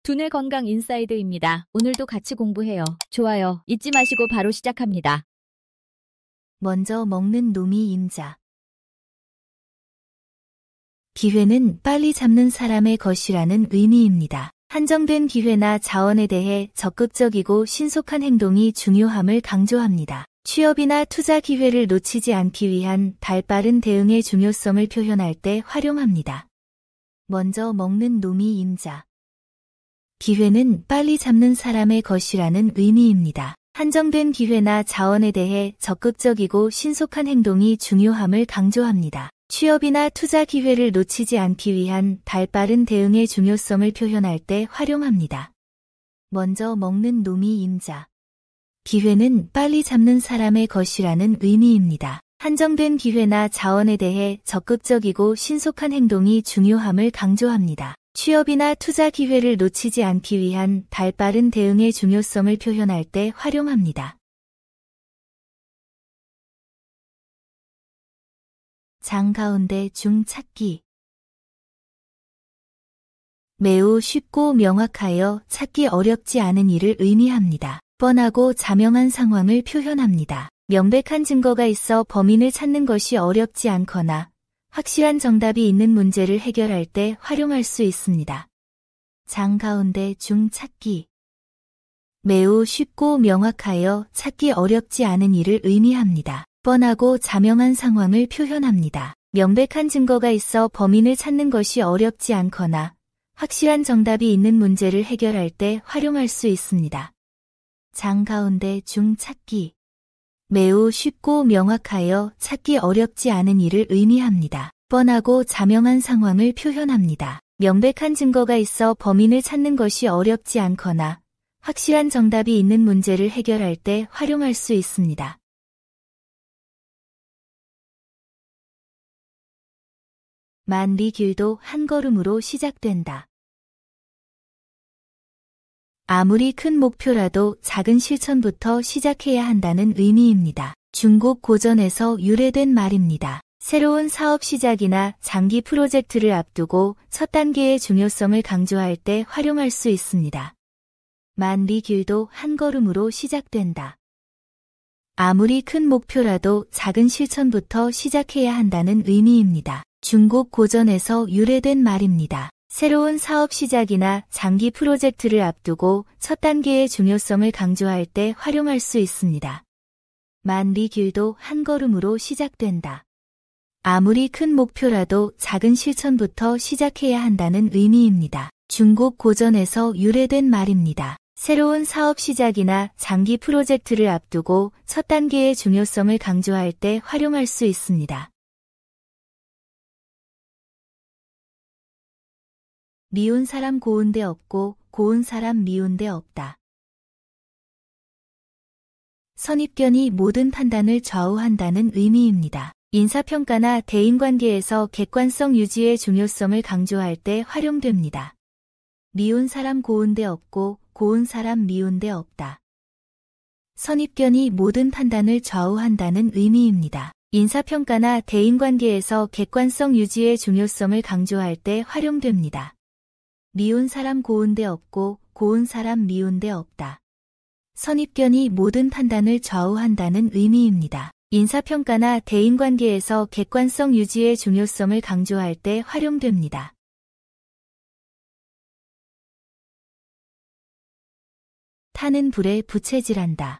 두뇌 건강 인사이드입니다. 오늘도 같이 공부해요. 좋아요 잊지 마시고 바로 시작합니다. 먼저 먹는 놈이 임자. 기회는 빨리 잡는 사람의 것이라는 의미입니다. 한정된 기회나 자원에 대해 적극적이고 신속한 행동이 중요함을 강조합니다. 취업이나 투자 기회를 놓치지 않기 위한 발빠른 대응의 중요성을 표현할 때 활용합니다. 먼저 먹는 놈이 임자. 기회는 빨리 잡는 사람의 것이라는 의미입니다. 한정된 기회나 자원에 대해 적극적이고 신속한 행동이 중요함을 강조합니다. 취업이나 투자 기회를 놓치지 않기 위한 발빠른 대응의 중요성을 표현할 때 활용합니다. 먼저 먹는 놈이 임자. 기회는 빨리 잡는 사람의 것이라는 의미입니다. 한정된 기회나 자원에 대해 적극적이고 신속한 행동이 중요함을 강조합니다. 취업이나 투자 기회를 놓치지 않기 위한 발빠른 대응의 중요성을 표현할 때 활용합니다. 장 가운데 중 찾기. 매우 쉽고 명확하여 찾기 어렵지 않은 일을 의미합니다. 뻔하고 자명한 상황을 표현합니다. 명백한 증거가 있어 범인을 찾는 것이 어렵지 않거나 확실한 정답이 있는 문제를 해결할 때 활용할 수 있습니다. 장 가운데 중 찾기. 매우 쉽고 명확하여 찾기 어렵지 않은 일을 의미합니다. 뻔하고 자명한 상황을 표현합니다. 명백한 증거가 있어 범인을 찾는 것이 어렵지 않거나 확실한 정답이 있는 문제를 해결할 때 활용할 수 있습니다. 장 가운데 중 찾기. 매우 쉽고 명확하여 찾기 어렵지 않은 일을 의미합니다. 뻔하고 자명한 상황을 표현합니다. 명백한 증거가 있어 범인을 찾는 것이 어렵지 않거나 확실한 정답이 있는 문제를 해결할 때 활용할 수 있습니다. 만리 길도 한 걸음으로 시작된다. 아무리 큰 목표라도 작은 실천부터 시작해야 한다는 의미입니다. 중국 고전에서 유래된 말입니다. 새로운 사업 시작이나 장기 프로젝트를 앞두고 첫 단계의 중요성을 강조할 때 활용할 수 있습니다. 만리 길도 한 걸음으로 시작된다. 아무리 큰 목표라도 작은 실천부터 시작해야 한다는 의미입니다. 중국 고전에서 유래된 말입니다. 새로운 사업 시작이나 장기 프로젝트를 앞두고 첫 단계의 중요성을 강조할 때 활용할 수 있습니다. 만리 길도 한 걸음으로 시작된다. 아무리 큰 목표라도 작은 실천부터 시작해야 한다는 의미입니다. 중국 고전에서 유래된 말입니다. 새로운 사업 시작이나 장기 프로젝트를 앞두고 첫 단계의 중요성을 강조할 때 활용할 수 있습니다. 미운 사람 고운 데 없고 고운 사람 미운 데 없다. 선입견이 모든 판단을 좌우한다는 의미입니다. 인사평가나 대인관계에서 객관성 유지의 중요성을 강조할 때 활용됩니다. 미운 사람 고운 데 없고 고운 사람 미운 데 없다. 선입견이 모든 판단을 좌우한다는 의미입니다. 인사평가나 대인관계에서 객관성 유지의 중요성을 강조할 때 활용됩니다. 미운 사람 고운 데 없고 고운 사람 미운 데 없다. 선입견이 모든 판단을 좌우한다는 의미입니다. 인사평가나 대인관계에서 객관성 유지의 중요성을 강조할 때 활용됩니다. 타는 불에 부채질한다.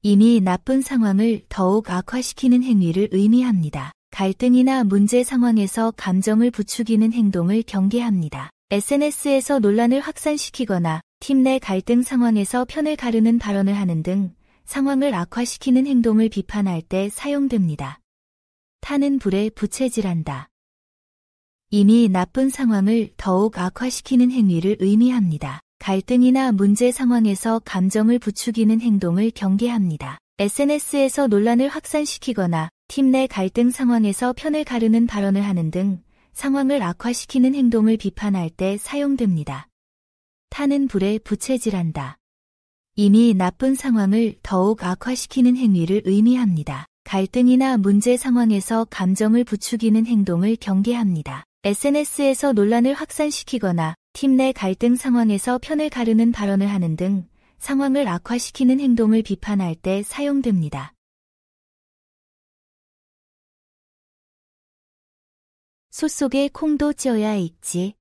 이미 나쁜 상황을 더욱 악화시키는 행위를 의미합니다. 갈등이나 문제 상황에서 감정을 부추기는 행동을 경계합니다. SNS에서 논란을 확산시키거나 팀 내 갈등 상황에서 편을 가르는 발언을 하는 등 상황을 악화시키는 행동을 비판할 때 사용됩니다. 타는 불에 부채질한다. 이미 나쁜 상황을 더욱 악화시키는 행위를 의미합니다. 갈등이나 문제 상황에서 감정을 부추기는 행동을 경계합니다. SNS에서 논란을 확산시키거나 팀 내 갈등 상황에서 편을 가르는 발언을 하는 등 상황을 악화시키는 행동을 비판할 때 사용됩니다. 타는 불에 부채질한다. 이미 나쁜 상황을 더욱 악화시키는 행위를 의미합니다. 갈등이나 문제 상황에서 감정을 부추기는 행동을 경계합니다. SNS에서 논란을 확산시키거나 팀 내 갈등 상황에서 편을 가르는 발언을 하는 등 상황을 악화시키는 행동을 비판할 때 사용됩니다. 소 속에 콩도 찌어야 익지.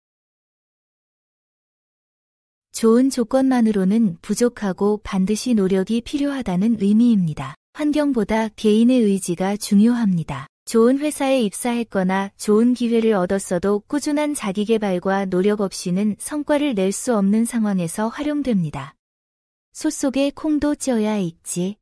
좋은 조건만으로는 부족하고 반드시 노력이 필요하다는 의미입니다. 환경보다 개인의 의지가 중요합니다. 좋은 회사에 입사했거나 좋은 기회를 얻었어도 꾸준한 자기계발과 노력 없이는 성과를 낼 수 없는 상황에서 활용됩니다. 소 속에 콩도 찌어야 익지.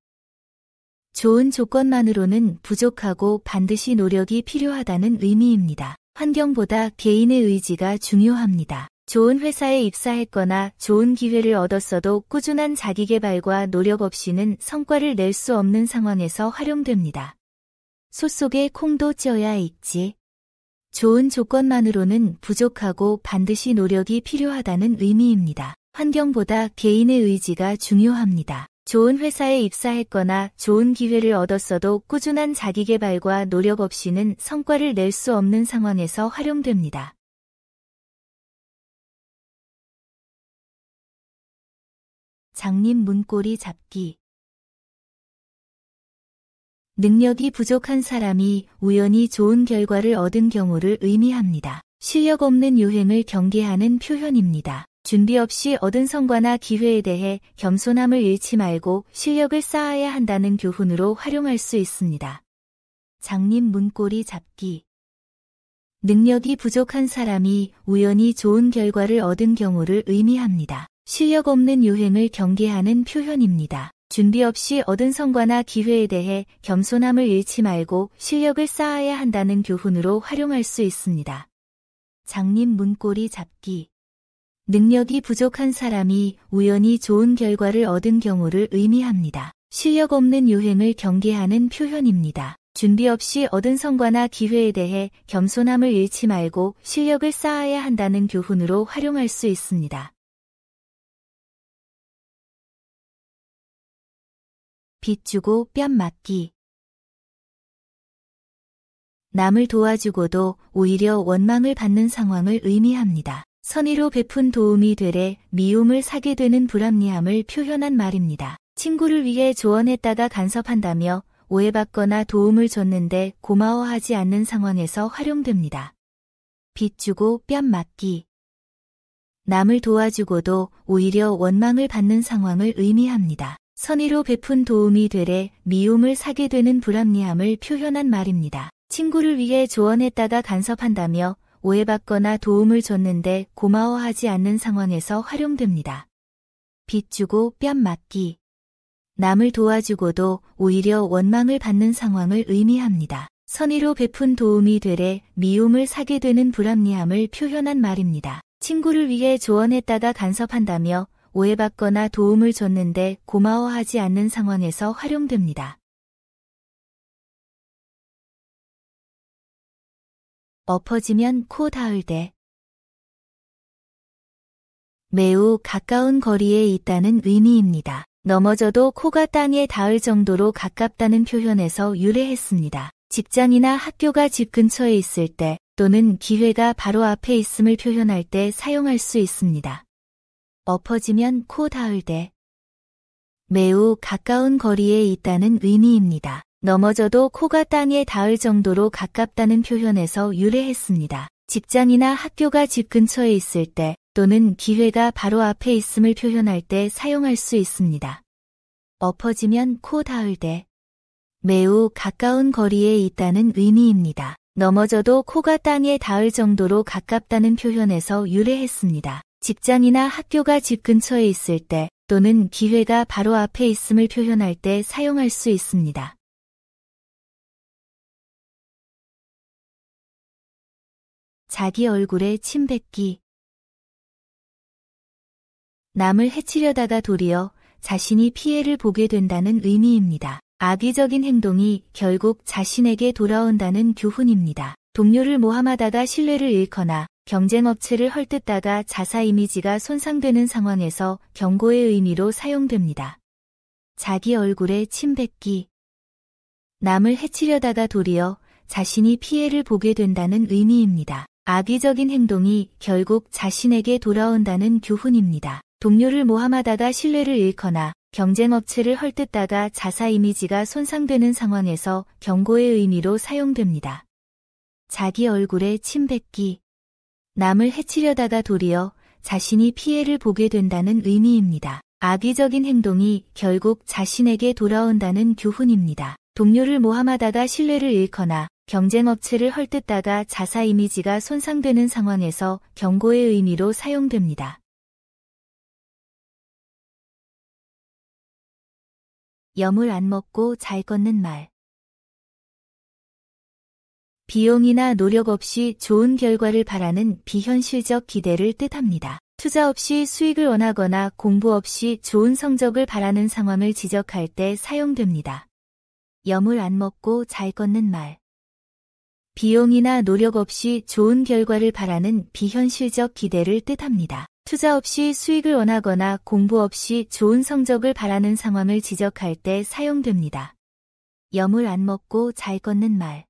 좋은 조건만으로는 부족하고 반드시 노력이 필요하다는 의미입니다. 환경보다 개인의 의지가 중요합니다. 좋은 회사에 입사했거나 좋은 기회를 얻었어도 꾸준한 자기계발과 노력 없이는 성과를 낼 수 없는 상황에서 활용됩니다. 소 속에 콩도 찌어야 익지. 좋은 조건만으로는 부족하고 반드시 노력이 필요하다는 의미입니다. 환경보다 개인의 의지가 중요합니다. 좋은 회사에 입사했거나 좋은 기회를 얻었어도 꾸준한 자기계발과 노력 없이는 성과를 낼 수 없는 상황에서 활용됩니다. 장님 문고리 잡기. 능력이 부족한 사람이 우연히 좋은 결과를 얻은 경우를 의미합니다. 실력 없는 요행을 경계하는 표현입니다. 준비 없이 얻은 성과나 기회에 대해 겸손함을 잃지 말고 실력을 쌓아야 한다는 교훈으로 활용할 수 있습니다. 장님 문고리 잡기. 능력이 부족한 사람이 우연히 좋은 결과를 얻은 경우를 의미합니다. 실력 없는 요행을 경계하는 표현입니다. 준비 없이 얻은 성과나 기회에 대해 겸손함을 잃지 말고 실력을 쌓아야 한다는 교훈으로 활용할 수 있습니다. 장님 문고리 잡기. 능력이 부족한 사람이 우연히 좋은 결과를 얻은 경우를 의미합니다. 실력 없는 요행을 경계하는 표현입니다. 준비 없이 얻은 성과나 기회에 대해 겸손함을 잃지 말고 실력을 쌓아야 한다는 교훈으로 활용할 수 있습니다. 빚 주고 뺨 맞기. 남을 도와주고도 오히려 원망을 받는 상황을 의미합니다. 선의로 베푼 도움이 되래 미움을 사게 되는 불합리함을 표현한 말입니다. 친구를 위해 조언했다가 간섭한다며 오해받거나 도움을 줬는데 고마워하지 않는 상황에서 활용됩니다. 빚 주고 뺨 맞기. 남을 도와주고도 오히려 원망을 받는 상황을 의미합니다. 선의로 베푼 도움이 되래 미움을 사게 되는 불합리함을 표현한 말입니다. 친구를 위해 조언했다가 간섭한다며 오해받거나 도움을 줬는데 고마워하지 않는 상황에서 활용됩니다. 빚 주고 뺨 맞기. 남을 도와주고도 오히려 원망을 받는 상황을 의미합니다. 선의로 베푼 도움이 되래 미움을 사게 되는 불합리함을 표현한 말입니다. 친구를 위해 조언했다가 간섭한다며 오해받거나 도움을 줬는데 고마워하지 않는 상황에서 활용됩니다. 엎어지면 코 닿을 때. 매우 가까운 거리에 있다는 의미입니다. 넘어져도 코가 땅에 닿을 정도로 가깝다는 표현에서 유래했습니다. 직장이나 학교가 집 근처에 있을 때 또는 기회가 바로 앞에 있음을 표현할 때 사용할 수 있습니다. 엎어지면 코 닿을 때. 매우 가까운 거리에 있다는 의미입니다. 넘어져도 코가 땅에 닿을 정도로 가깝다는 표현에서 유래했습니다. 직장이나 학교가 집 근처에 있을 때 또는 기회가 바로 앞에 있음을 표현할 때 사용할 수 있습니다. 엎어지면 코 닿을 때. 매우 가까운 거리에 있다는 의미입니다. 넘어져도 코가 땅에 닿을 정도로 가깝다는 표현에서 유래했습니다. 직장이나 학교가 집 근처에 있을 때 또는 기회가 바로 앞에 있음을 표현할 때 사용할 수 있습니다. 자기 얼굴에 침 뱉기. 남을 해치려다가 도리어 자신이 피해를 보게 된다는 의미입니다. 악의적인 행동이 결국 자신에게 돌아온다는 교훈입니다. 동료를 모함하다가 신뢰를 잃거나 경쟁업체를 헐뜯다가 자사 이미지가 손상되는 상황에서 경고의 의미로 사용됩니다. 자기 얼굴에 침 뱉기. 남을 해치려다가 도리어 자신이 피해를 보게 된다는 의미입니다. 악의적인 행동이 결국 자신에게 돌아온다는 교훈입니다. 동료를 모함하다가 신뢰를 잃거나 경쟁업체를 헐뜯다가 자사 이미지가 손상되는 상황에서 경고의 의미로 사용됩니다. 자기 얼굴에 침 뱉기. 남을 해치려다가 도리어 자신이 피해를 보게 된다는 의미입니다. 악의적인 행동이 결국 자신에게 돌아온다는 교훈입니다. 동료를 모함하다가 신뢰를 잃거나 경쟁업체를 헐뜯다가 자사 이미지가 손상되는 상황에서 경고의 의미로 사용됩니다. 염을 안 먹고 잘 걷는 말. 비용이나 노력 없이 좋은 결과를 바라는 비현실적 기대를 뜻합니다. 투자 없이 수익을 원하거나 공부 없이 좋은 성적을 바라는 상황을 지적할 때 사용됩니다. 염을 안 먹고 잘 걷는 말. 비용이나 노력 없이 좋은 결과를 바라는 비현실적 기대를 뜻합니다. 투자 없이 수익을 원하거나 공부 없이 좋은 성적을 바라는 상황을 지적할 때 사용됩니다. 염을 안 먹고 잘 걷는 말.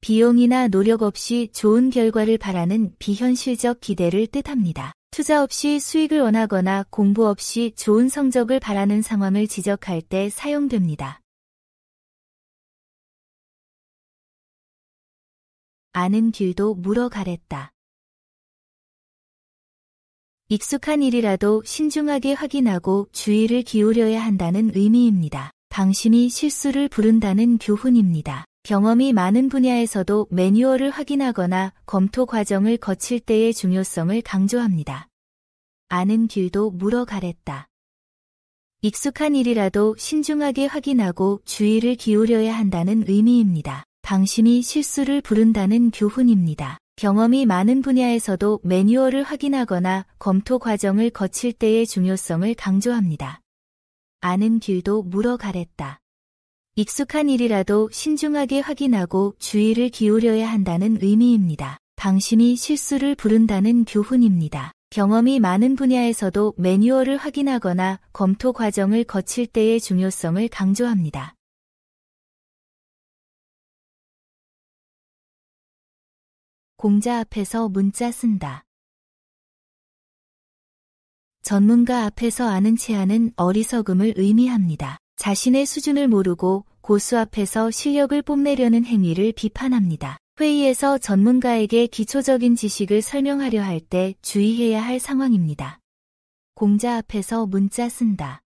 비용이나 노력 없이 좋은 결과를 바라는 비현실적 기대를 뜻합니다. 투자 없이 수익을 원하거나 공부 없이 좋은 성적을 바라는 상황을 지적할 때 사용됩니다. 아는 길도 물어가랬다. 익숙한 일이라도 신중하게 확인하고 주의를 기울여야 한다는 의미입니다. 방심이 실수를 부른다는 교훈입니다. 경험이 많은 분야에서도 매뉴얼을 확인하거나 검토 과정을 거칠 때의 중요성을 강조합니다. 아는 길도 물어가랬다. 익숙한 일이라도 신중하게 확인하고 주의를 기울여야 한다는 의미입니다. 방심이 실수를 부른다는 교훈입니다. 경험이 많은 분야에서도 매뉴얼을 확인하거나 검토 과정을 거칠 때의 중요성을 강조합니다. 아는 길도 물어가랬다. 익숙한 일이라도 신중하게 확인하고 주의를 기울여야 한다는 의미입니다. 방심이 실수를 부른다는 교훈입니다. 경험이 많은 분야에서도 매뉴얼을 확인하거나 검토 과정을 거칠 때의 중요성을 강조합니다. 공자 앞에서 문자 쓴다. 전문가 앞에서 아는 체하는 어리석음을 의미합니다. 자신의 수준을 모르고 고수 앞에서 실력을 뽐내려는 행위를 비판합니다. 회의에서 전문가에게 기초적인 지식을 설명하려 할 때 주의해야 할 상황입니다. 공자 앞에서 문자 쓴다.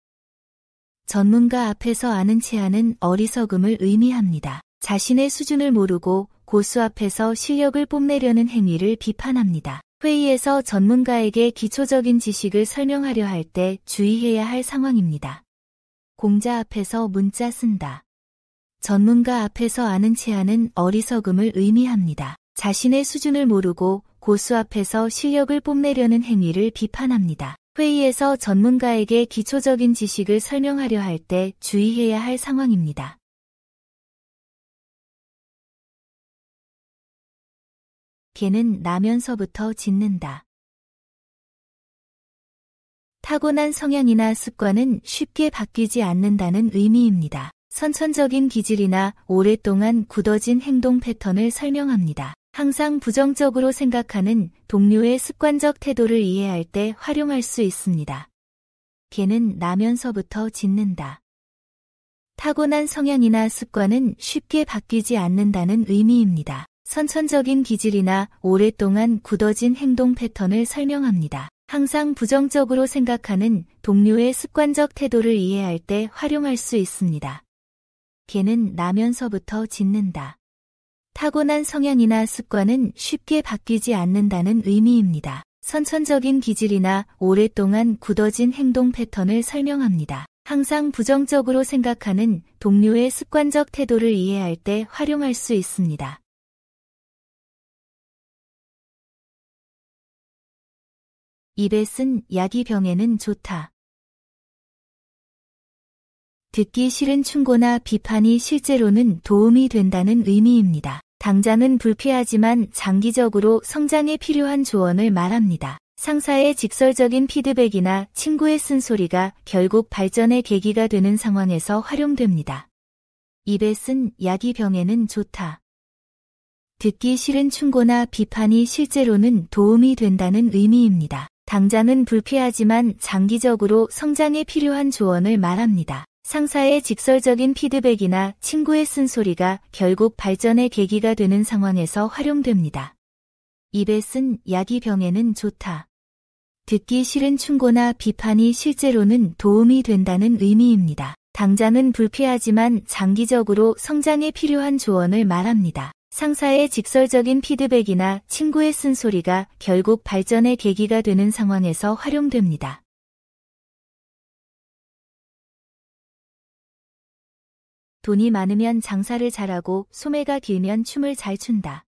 전문가 앞에서 아는 체하는 어리석음을 의미합니다. 자신의 수준을 모르고 고수 앞에서 실력을 뽐내려는 행위를 비판합니다. 회의에서 전문가에게 기초적인 지식을 설명하려 할 때 주의해야 할 상황입니다. 공자 앞에서 문자 쓴다. 전문가 앞에서 아는 체하는 어리석음을 의미합니다. 자신의 수준을 모르고 고수 앞에서 실력을 뽐내려는 행위를 비판합니다. 회의에서 전문가에게 기초적인 지식을 설명하려 할 때 주의해야 할 상황입니다. 개는 나면서부터 짖는다. 타고난 성향이나 습관은 쉽게 바뀌지 않는다는 의미입니다. 선천적인 기질이나 오랫동안 굳어진 행동 패턴을 설명합니다. 항상 부정적으로 생각하는 동료의 습관적 태도를 이해할 때 활용할 수 있습니다. 개는 나면서부터 짖는다. 타고난 성향이나 습관은 쉽게 바뀌지 않는다는 의미입니다. 선천적인 기질이나 오랫동안 굳어진 행동 패턴을 설명합니다. 항상 부정적으로 생각하는 동료의 습관적 태도를 이해할 때 활용할 수 있습니다. 개는 나면서부터 짖는다. 타고난 성향이나 습관은 쉽게 바뀌지 않는다는 의미입니다. 선천적인 기질이나 오랫동안 굳어진 행동 패턴을 설명합니다. 항상 부정적으로 생각하는 동료의 습관적 태도를 이해할 때 활용할 수 있습니다. 입에 쓴 약이 병에는 좋다. 듣기 싫은 충고나 비판이 실제로는 도움이 된다는 의미입니다. 당장은 불쾌하지만 장기적으로 성장에 필요한 조언을 말합니다. 상사의 직설적인 피드백이나 친구의 쓴소리가 결국 발전의 계기가 되는 상황에서 활용됩니다. 입에 쓴 약이 병에는 좋다. 듣기 싫은 충고나 비판이 실제로는 도움이 된다는 의미입니다. 당장은 불쾌하지만 장기적으로 성장에 필요한 조언을 말합니다. 상사의 직설적인 피드백이나 친구의 쓴소리가 결국 발전의 계기가 되는 상황에서 활용됩니다. 입에 쓴 약이 병에는 좋다. 듣기 싫은 충고나 비판이 실제로는 도움이 된다는 의미입니다. 당장은 불쾌하지만 장기적으로 성장에 필요한 조언을 말합니다. 상사의 직설적인 피드백이나 친구의 쓴소리가 결국 발전의 계기가 되는 상황에서 활용됩니다. 돈이 많으면 장사를 잘하고 소매가 길면 춤을 잘 춘다.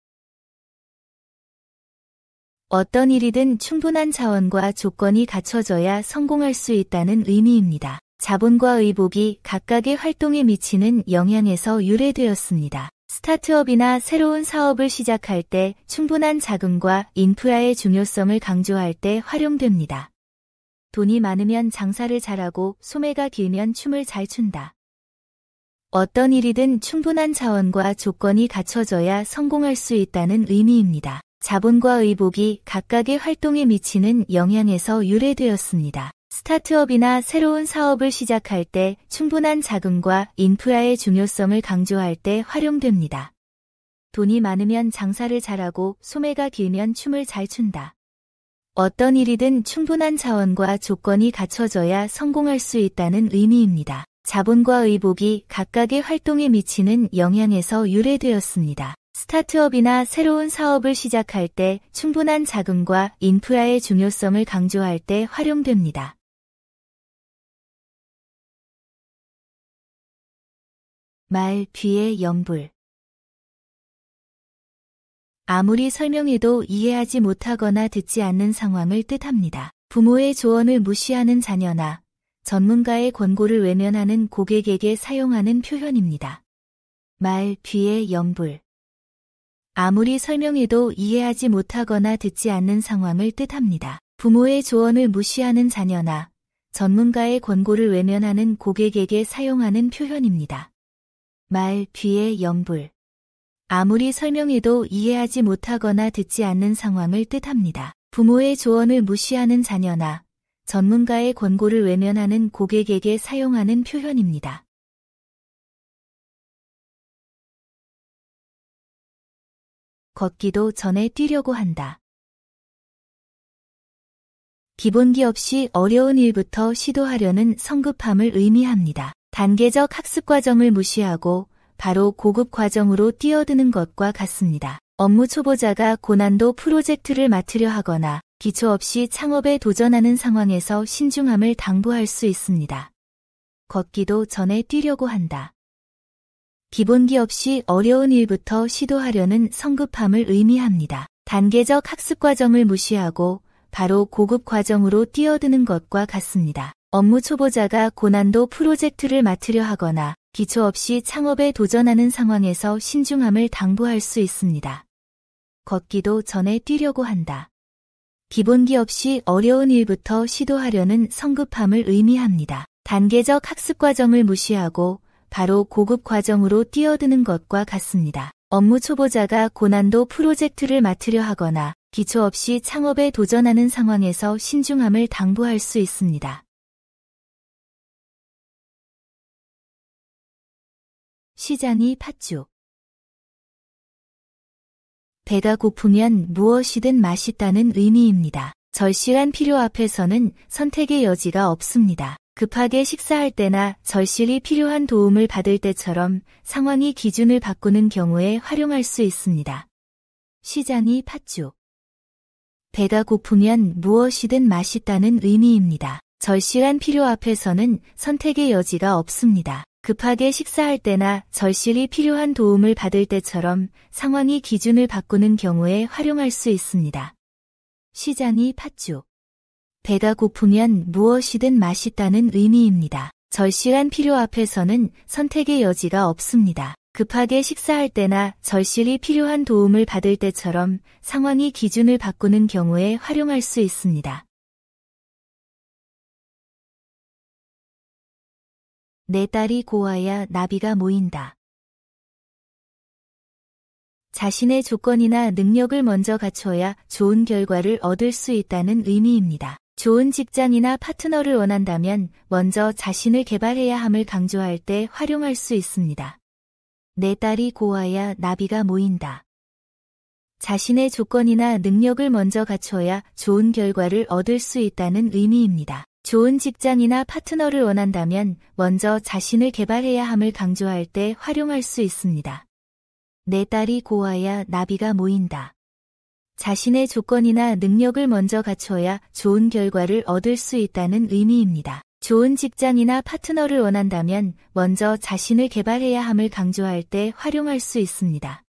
어떤 일이든 충분한 자원과 조건이 갖춰져야 성공할 수 있다는 의미입니다. 자본과 의복이 각각의 활동에 미치는 영향에서 유래되었습니다. 스타트업이나 새로운 사업을 시작할 때 충분한 자금과 인프라의 중요성을 강조할 때 활용됩니다. 돈이 많으면 장사를 잘하고 소매가 길면 춤을 잘 춘다. 어떤 일이든 충분한 자원과 조건이 갖춰져야 성공할 수 있다는 의미입니다. 자본과 의복이 각각의 활동에 미치는 영향에서 유래되었습니다. 스타트업이나 새로운 사업을 시작할 때 충분한 자금과 인프라의 중요성을 강조할 때 활용됩니다. 돈이 많으면 장사를 잘하고 소매가 길면 춤을 잘 춘다. 어떤 일이든 충분한 자원과 조건이 갖춰져야 성공할 수 있다는 의미입니다. 자본과 의복이 각각의 활동에 미치는 영향에서 유래되었습니다. 스타트업이나 새로운 사업을 시작할 때 충분한 자금과 인프라의 중요성을 강조할 때 활용됩니다. 말 뒤에 연불. 아무리 설명해도 이해하지 못하거나 듣지 않는 상황을 뜻합니다. 부모의 조언을 무시하는 자녀나 전문가의 권고를 외면하는 고객에게 사용하는 표현입니다. 말 뒤에 연불. 아무리 설명해도 이해하지 못하거나 듣지 않는 상황을 뜻합니다. 부모의 조언을 무시하는 자녀나 전문가의 권고를 외면하는 고객에게 사용하는 표현입니다. 말 뒤에 연불. 아무리 설명해도 이해하지 못하거나 듣지 않는 상황을 뜻합니다. 부모의 조언을 무시하는 자녀나 전문가의 권고를 외면하는 고객에게 사용하는 표현입니다. 걷기도 전에 뛰려고 한다. 기본기 없이 어려운 일부터 시도하려는 성급함을 의미합니다. 단계적 학습 과정을 무시하고 바로 고급 과정으로 뛰어드는 것과 같습니다. 업무 초보자가 고난도 프로젝트를 맡으려 하거나 기초 없이 창업에 도전하는 상황에서 신중함을 당부할 수 있습니다. 걷기도 전에 뛰려고 한다. 기본기 없이 어려운 일부터 시도하려는 성급함을 의미합니다. 단계적 학습 과정을 무시하고 바로 고급 과정으로 뛰어드는 것과 같습니다. 업무 초보자가 고난도 프로젝트를 맡으려 하거나 기초 없이 창업에 도전하는 상황에서 신중함을 당부할 수 있습니다. 걷기도 전에 뛰려고 한다. 기본기 없이 어려운 일부터 시도하려는 성급함을 의미합니다. 단계적 학습 과정을 무시하고 바로 고급 과정으로 뛰어드는 것과 같습니다. 업무 초보자가 고난도 프로젝트를 맡으려 하거나 기초 없이 창업에 도전하는 상황에서 신중함을 당부할 수 있습니다. 시장이 팥죽. 배가 고프면 무엇이든 맛있다는 의미입니다. 절실한 필요 앞에서는 선택의 여지가 없습니다. 급하게 식사할 때나 절실히 필요한 도움을 받을 때처럼 상황이 기준을 바꾸는 경우에 활용할 수 있습니다. 시장이 팥죽. 배가 고프면 무엇이든 맛있다는 의미입니다. 절실한 필요 앞에서는 선택의 여지가 없습니다. 급하게 식사할 때나 절실히 필요한 도움을 받을 때처럼 상황이 기준을 바꾸는 경우에 활용할 수 있습니다. 시장이 팥죽. 배가 고프면 무엇이든 맛있다는 의미입니다. 절실한 필요 앞에서는 선택의 여지가 없습니다. 급하게 식사할 때나 절실히 필요한 도움을 받을 때처럼 상황이 기준을 바꾸는 경우에 활용할 수 있습니다. 내 딸이 고와야 나비가 모인다. 자신의 조건이나 능력을 먼저 갖춰야 좋은 결과를 얻을 수 있다는 의미입니다. 좋은 직장이나 파트너를 원한다면 먼저 자신을 개발해야 함을 강조할 때 활용할 수 있습니다. 내 딸이 고와야 나비가 모인다. 자신의 조건이나 능력을 먼저 갖춰야 좋은 결과를 얻을 수 있다는 의미입니다. 좋은 직장이나 파트너를 원한다면 먼저 자신을 개발해야 함을 강조할 때 활용할 수 있습니다. 내 딸이 고와야 나비가 모인다. 자신의 조건이나 능력을 먼저 갖춰야 좋은 결과를 얻을 수 있다는 의미입니다. 좋은 직장이나 파트너를 원한다면 먼저 자신을 개발해야 함을 강조할 때 활용할 수 있습니다.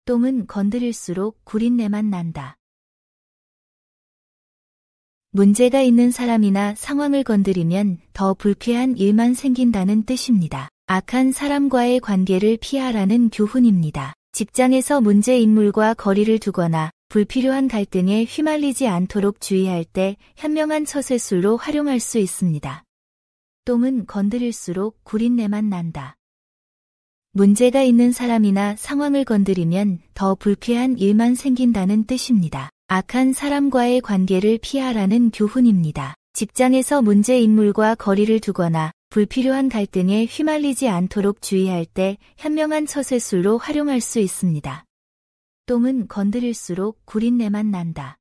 똥은 건드릴수록 구린내만 난다. 문제가 있는 사람이나 상황을 건드리면 더 불쾌한 일만 생긴다는 뜻입니다. 악한 사람과의 관계를 피하라는 교훈입니다. 직장에서 문제 인물과 거리를 두거나 불필요한 갈등에 휘말리지 않도록 주의할 때 현명한 처세술로 활용할 수 있습니다. 똥은 건드릴수록 구린내만 난다. 문제가 있는 사람이나 상황을 건드리면 더 불쾌한 일만 생긴다는 뜻입니다. 악한 사람과의 관계를 피하라는 교훈입니다. 직장에서 문제 인물과 거리를 두거나 불필요한 갈등에 휘말리지 않도록 주의할 때 현명한 처세술로 활용할 수 있습니다. 똥은 건드릴수록 구린내만 난다.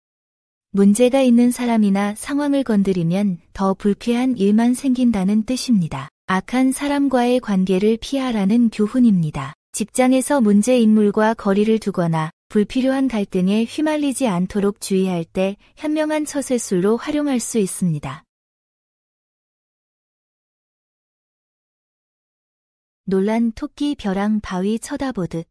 문제가 있는 사람이나 상황을 건드리면 더 불쾌한 일만 생긴다는 뜻입니다. 악한 사람과의 관계를 피하라는 교훈입니다. 직장에서 문제 인물과 거리를 두거나 불필요한 갈등에 휘말리지 않도록 주의할 때 현명한 처세술로 활용할 수 있습니다. 놀란 토끼 벼랑 바위 쳐다보듯.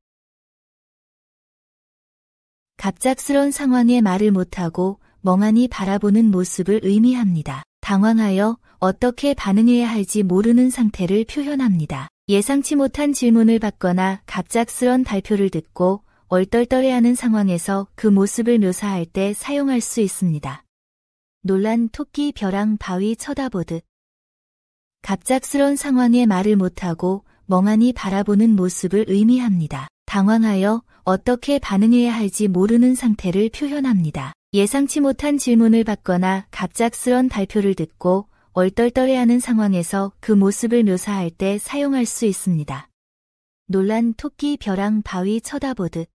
갑작스런 상황에 말을 못하고 멍하니 바라보는 모습을 의미합니다. 당황하여 어떻게 반응해야 할지 모르는 상태를 표현합니다. 예상치 못한 질문을 받거나 갑작스런 발표를 듣고 얼떨떨해하는 상황에서 그 모습을 묘사할 때 사용할 수 있습니다. 놀란 토끼 벼랑 바위 쳐다보듯. 갑작스런 상황에 말을 못하고 멍하니 바라보는 모습을 의미합니다. 당황하여 어떻게 반응해야 할지 모르는 상태를 표현합니다. 예상치 못한 질문을 받거나 갑작스런 발표를 듣고 얼떨떨해하는 상황에서 그 모습을 묘사할 때 사용할 수 있습니다. 놀란 토끼 벼랑 바위 쳐다보듯.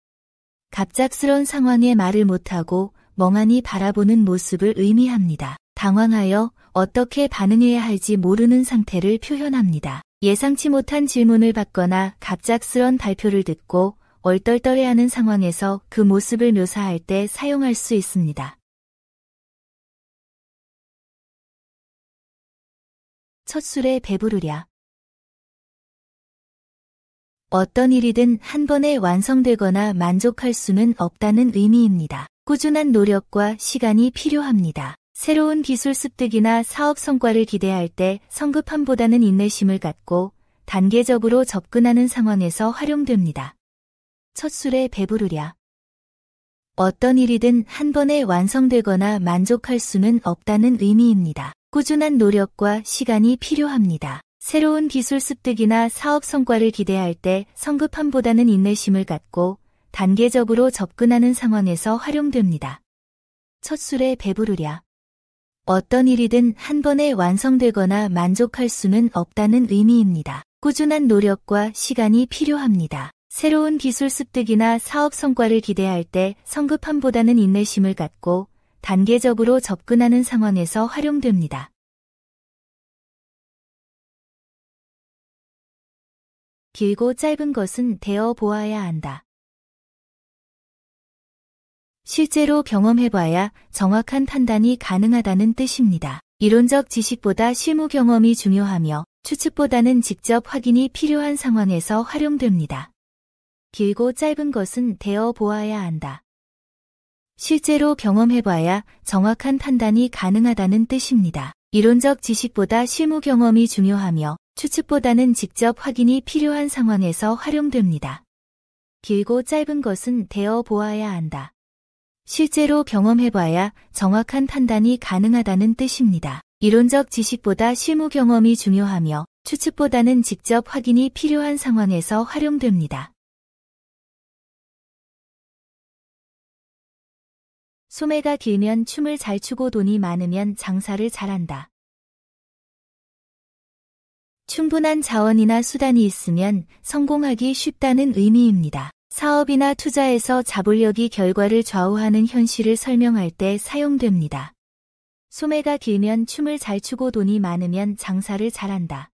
갑작스런 상황에 말을 못하고 멍하니 바라보는 모습을 의미합니다. 당황하여 어떻게 반응해야 할지 모르는 상태를 표현합니다. 예상치 못한 질문을 받거나 갑작스런 발표를 듣고 얼떨떨해하는 상황에서 그 모습을 묘사할 때 사용할 수 있습니다. 첫술에 배부르랴. 어떤 일이든 한 번에 완성되거나 만족할 수는 없다는 의미입니다. 꾸준한 노력과 시간이 필요합니다. 새로운 기술 습득이나 사업 성과를 기대할 때 성급함보다는 인내심을 갖고 단계적으로 접근하는 상황에서 활용됩니다. 첫술에 배부르랴. 어떤 일이든 한 번에 완성되거나 만족할 수는 없다는 의미입니다. 꾸준한 노력과 시간이 필요합니다. 새로운 기술 습득이나 사업 성과를 기대할 때 성급함보다는 인내심을 갖고 단계적으로 접근하는 상황에서 활용됩니다. 첫술에 배부르랴. 어떤 일이든 한 번에 완성되거나 만족할 수는 없다는 의미입니다. 꾸준한 노력과 시간이 필요합니다. 새로운 기술 습득이나 사업 성과를 기대할 때 성급함보다는 인내심을 갖고 단계적으로 접근하는 상황에서 활용됩니다. 길고 짧은 것은 대어 보아야 한다. 실제로 경험해봐야 정확한 판단이 가능하다는 뜻입니다. 이론적 지식보다 실무 경험이 중요하며 추측보다는 직접 확인이 필요한 상황에서 활용됩니다. 길고 짧은 것은 대어 보아야 한다. 실제로 경험해봐야 정확한 판단이 가능하다는 뜻입니다. 이론적 지식보다 실무 경험이 중요하며 추측보다는 직접 확인이 필요한 상황에서 활용됩니다. 길고 짧은 것은 대어 보아야 한다. 실제로 경험해봐야 정확한 판단이 가능하다는 뜻입니다. 이론적 지식보다 실무 경험이 중요하며 추측보다는 직접 확인이 필요한 상황에서 활용됩니다. 소매가 길면 춤을 잘 추고 돈이 많으면 장사를 잘한다. 충분한 자원이나 수단이 있으면 성공하기 쉽다는 의미입니다. 사업이나 투자에서 자본력이 결과를 좌우하는 현실을 설명할 때 사용됩니다. 소매가 길면 춤을 잘 추고 돈이 많으면 장사를 잘한다.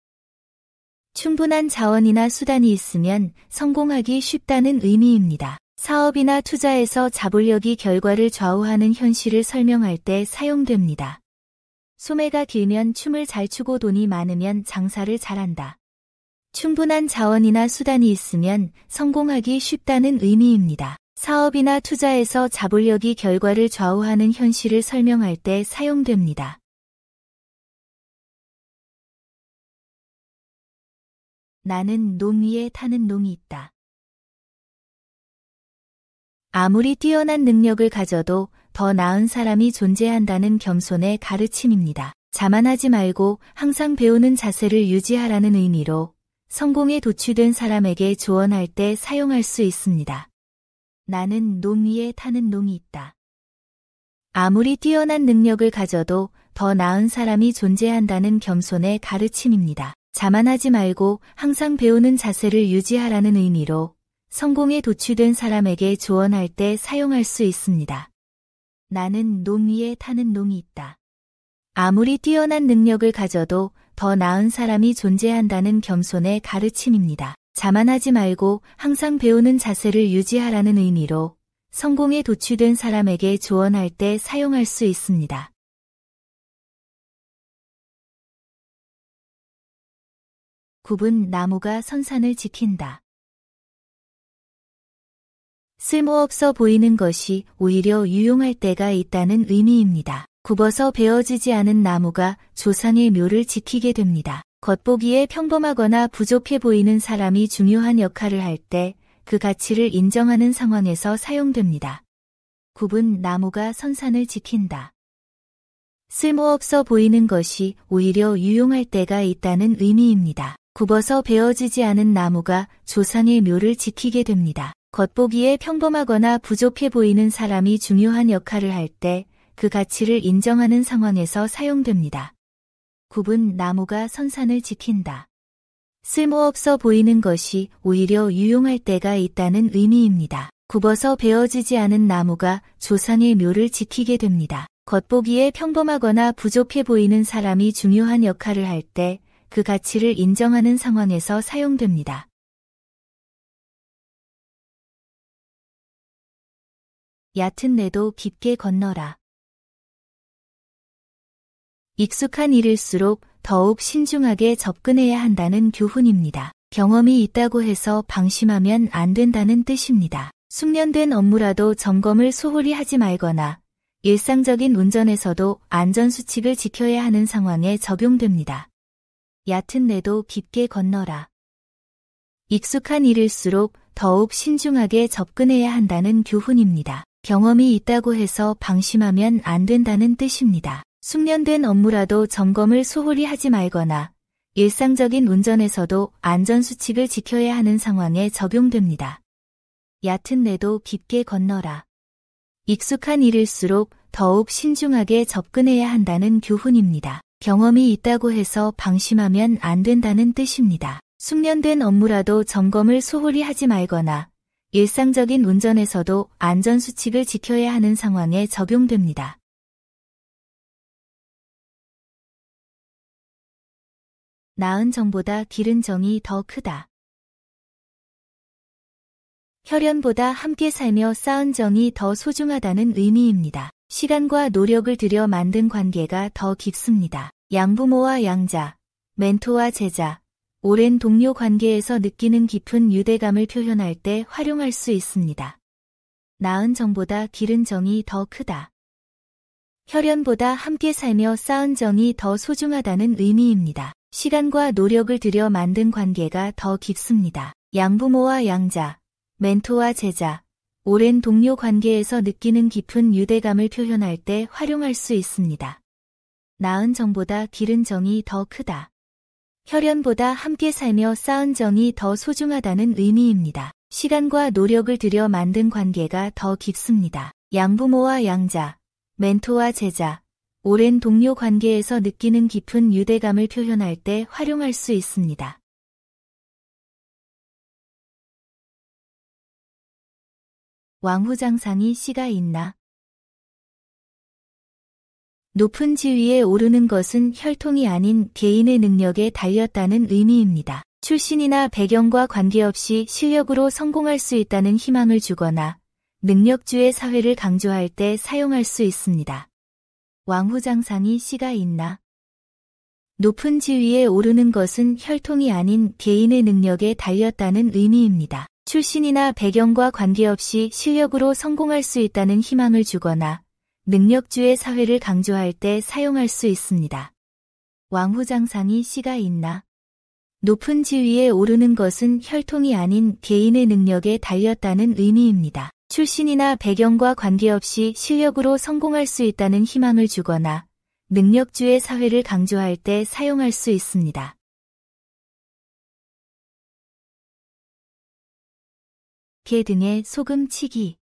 충분한 자원이나 수단이 있으면 성공하기 쉽다는 의미입니다. 사업이나 투자에서 자본력이 결과를 좌우하는 현실을 설명할 때 사용됩니다. 소매가 길면 춤을 잘 추고 돈이 많으면 장사를 잘한다. 충분한 자원이나 수단이 있으면 성공하기 쉽다는 의미입니다. 사업이나 투자에서 자본력이 결과를 좌우하는 현실을 설명할 때 사용됩니다. 나는 놈 위에 타는 놈이 있다. 아무리 뛰어난 능력을 가져도 더 나은 사람이 존재한다는 겸손의 가르침입니다. 자만하지 말고 항상 배우는 자세를 유지하라는 의미로 성공에 도취된 사람에게 조언할 때 사용할 수 있습니다. 나는 놈 위에 타는 놈이 있다. 아무리 뛰어난 능력을 가져도 더 나은 사람이 존재한다는 겸손의 가르침입니다. 자만하지 말고 항상 배우는 자세를 유지하라는 의미로 성공에 도취된 사람에게 조언할 때 사용할 수 있습니다. 나는 놈 위에 타는 놈이 있다. 아무리 뛰어난 능력을 가져도 더 나은 사람이 존재한다는 겸손의 가르침입니다. 자만하지 말고 항상 배우는 자세를 유지하라는 의미로 성공에 도취된 사람에게 조언할 때 사용할 수 있습니다. 굽은 나무가 선산을 지킨다. 쓸모없어 보이는 것이 오히려 유용할 때가 있다는 의미입니다. 굽어서 베어지지 않은 나무가 조상의 묘를 지키게 됩니다. 겉보기에 평범하거나 부족해 보이는 사람이 중요한 역할을 할 때 그 가치를 인정하는 상황에서 사용됩니다. 굽은 나무가 선산을 지킨다. 쓸모없어 보이는 것이 오히려 유용할 때가 있다는 의미입니다. 굽어서 베어지지 않은 나무가 조상의 묘를 지키게 됩니다. 겉보기에 평범하거나 부족해 보이는 사람이 중요한 역할을 할 때 그 가치를 인정하는 상황에서 사용됩니다. 굽은 나무가 선산을 지킨다. 쓸모없어 보이는 것이 오히려 유용할 때가 있다는 의미입니다. 굽어서 베어지지 않은 나무가 조상의 묘를 지키게 됩니다. 겉보기에 평범하거나 부족해 보이는 사람이 중요한 역할을 할 때 그 가치를 인정하는 상황에서 사용됩니다. 얕은 내도 깊게 건너라. 익숙한 일일수록 더욱 신중하게 접근해야 한다는 교훈입니다. 경험이 있다고 해서 방심하면 안 된다는 뜻입니다. 숙련된 업무라도 점검을 소홀히 하지 말거나 일상적인 운전에서도 안전수칙을 지켜야 하는 상황에 적용됩니다. 얕은 내도 깊게 건너라. 익숙한 일일수록 더욱 신중하게 접근해야 한다는 교훈입니다. 경험이 있다고 해서 방심하면 안 된다는 뜻입니다. 숙련된 업무라도 점검을 소홀히 하지 말거나 일상적인 운전에서도 안전수칙을 지켜야 하는 상황에 적용됩니다. 얕은 내도 깊게 건너라. 익숙한 일일수록 더욱 신중하게 접근해야 한다는 교훈입니다. 경험이 있다고 해서 방심하면 안 된다는 뜻입니다. 숙련된 업무라도 점검을 소홀히 하지 말거나 일상적인 운전에서도 안전수칙을 지켜야 하는 상황에 적용됩니다. 낳은 정보다 기른 정이 더 크다. 혈연보다 함께 살며 쌓은 정이 더 소중하다는 의미입니다. 시간과 노력을 들여 만든 관계가 더 깊습니다. 양부모와 양자, 멘토와 제자, 오랜 동료 관계에서 느끼는 깊은 유대감을 표현할 때 활용할 수 있습니다. 낳은 정보다 기른 정이 더 크다. 혈연보다 함께 살며 쌓은 정이 더 소중하다는 의미입니다. 시간과 노력을 들여 만든 관계가 더 깊습니다. 양부모와 양자, 멘토와 제자, 오랜 동료 관계에서 느끼는 깊은 유대감을 표현할 때 활용할 수 있습니다. 낳은 정보다 기른 정이 더 크다. 혈연보다 함께 살며 쌓은 정이 더 소중하다는 의미입니다. 시간과 노력을 들여 만든 관계가 더 깊습니다. 양부모와 양자, 멘토와 제자, 오랜 동료 관계에서 느끼는 깊은 유대감을 표현할 때 활용할 수 있습니다. 왕후장상이 씨가 있나? 높은 지위에 오르는 것은 혈통이 아닌 개인의 능력에 달렸다는 의미입니다. 출신이나 배경과 관계없이 실력으로 성공할 수 있다는 희망을 주거나 능력주의 사회를 강조할 때 사용할 수 있습니다. 왕후장상이 씨가 있나? 높은 지위에 오르는 것은 혈통이 아닌 개인의 능력에 달렸다는 의미입니다. 출신이나 배경과 관계없이 실력으로 성공할 수 있다는 희망을 주거나 능력주의 사회를 강조할 때 사용할 수 있습니다. 왕후장상이 씨가 있나? 높은 지위에 오르는 것은 혈통이 아닌 개인의 능력에 달렸다는 의미입니다. 출신이나 배경과 관계없이 실력으로 성공할 수 있다는 희망을 주거나 능력주의 사회를 강조할 때 사용할 수 있습니다. 개 등에 소금치기.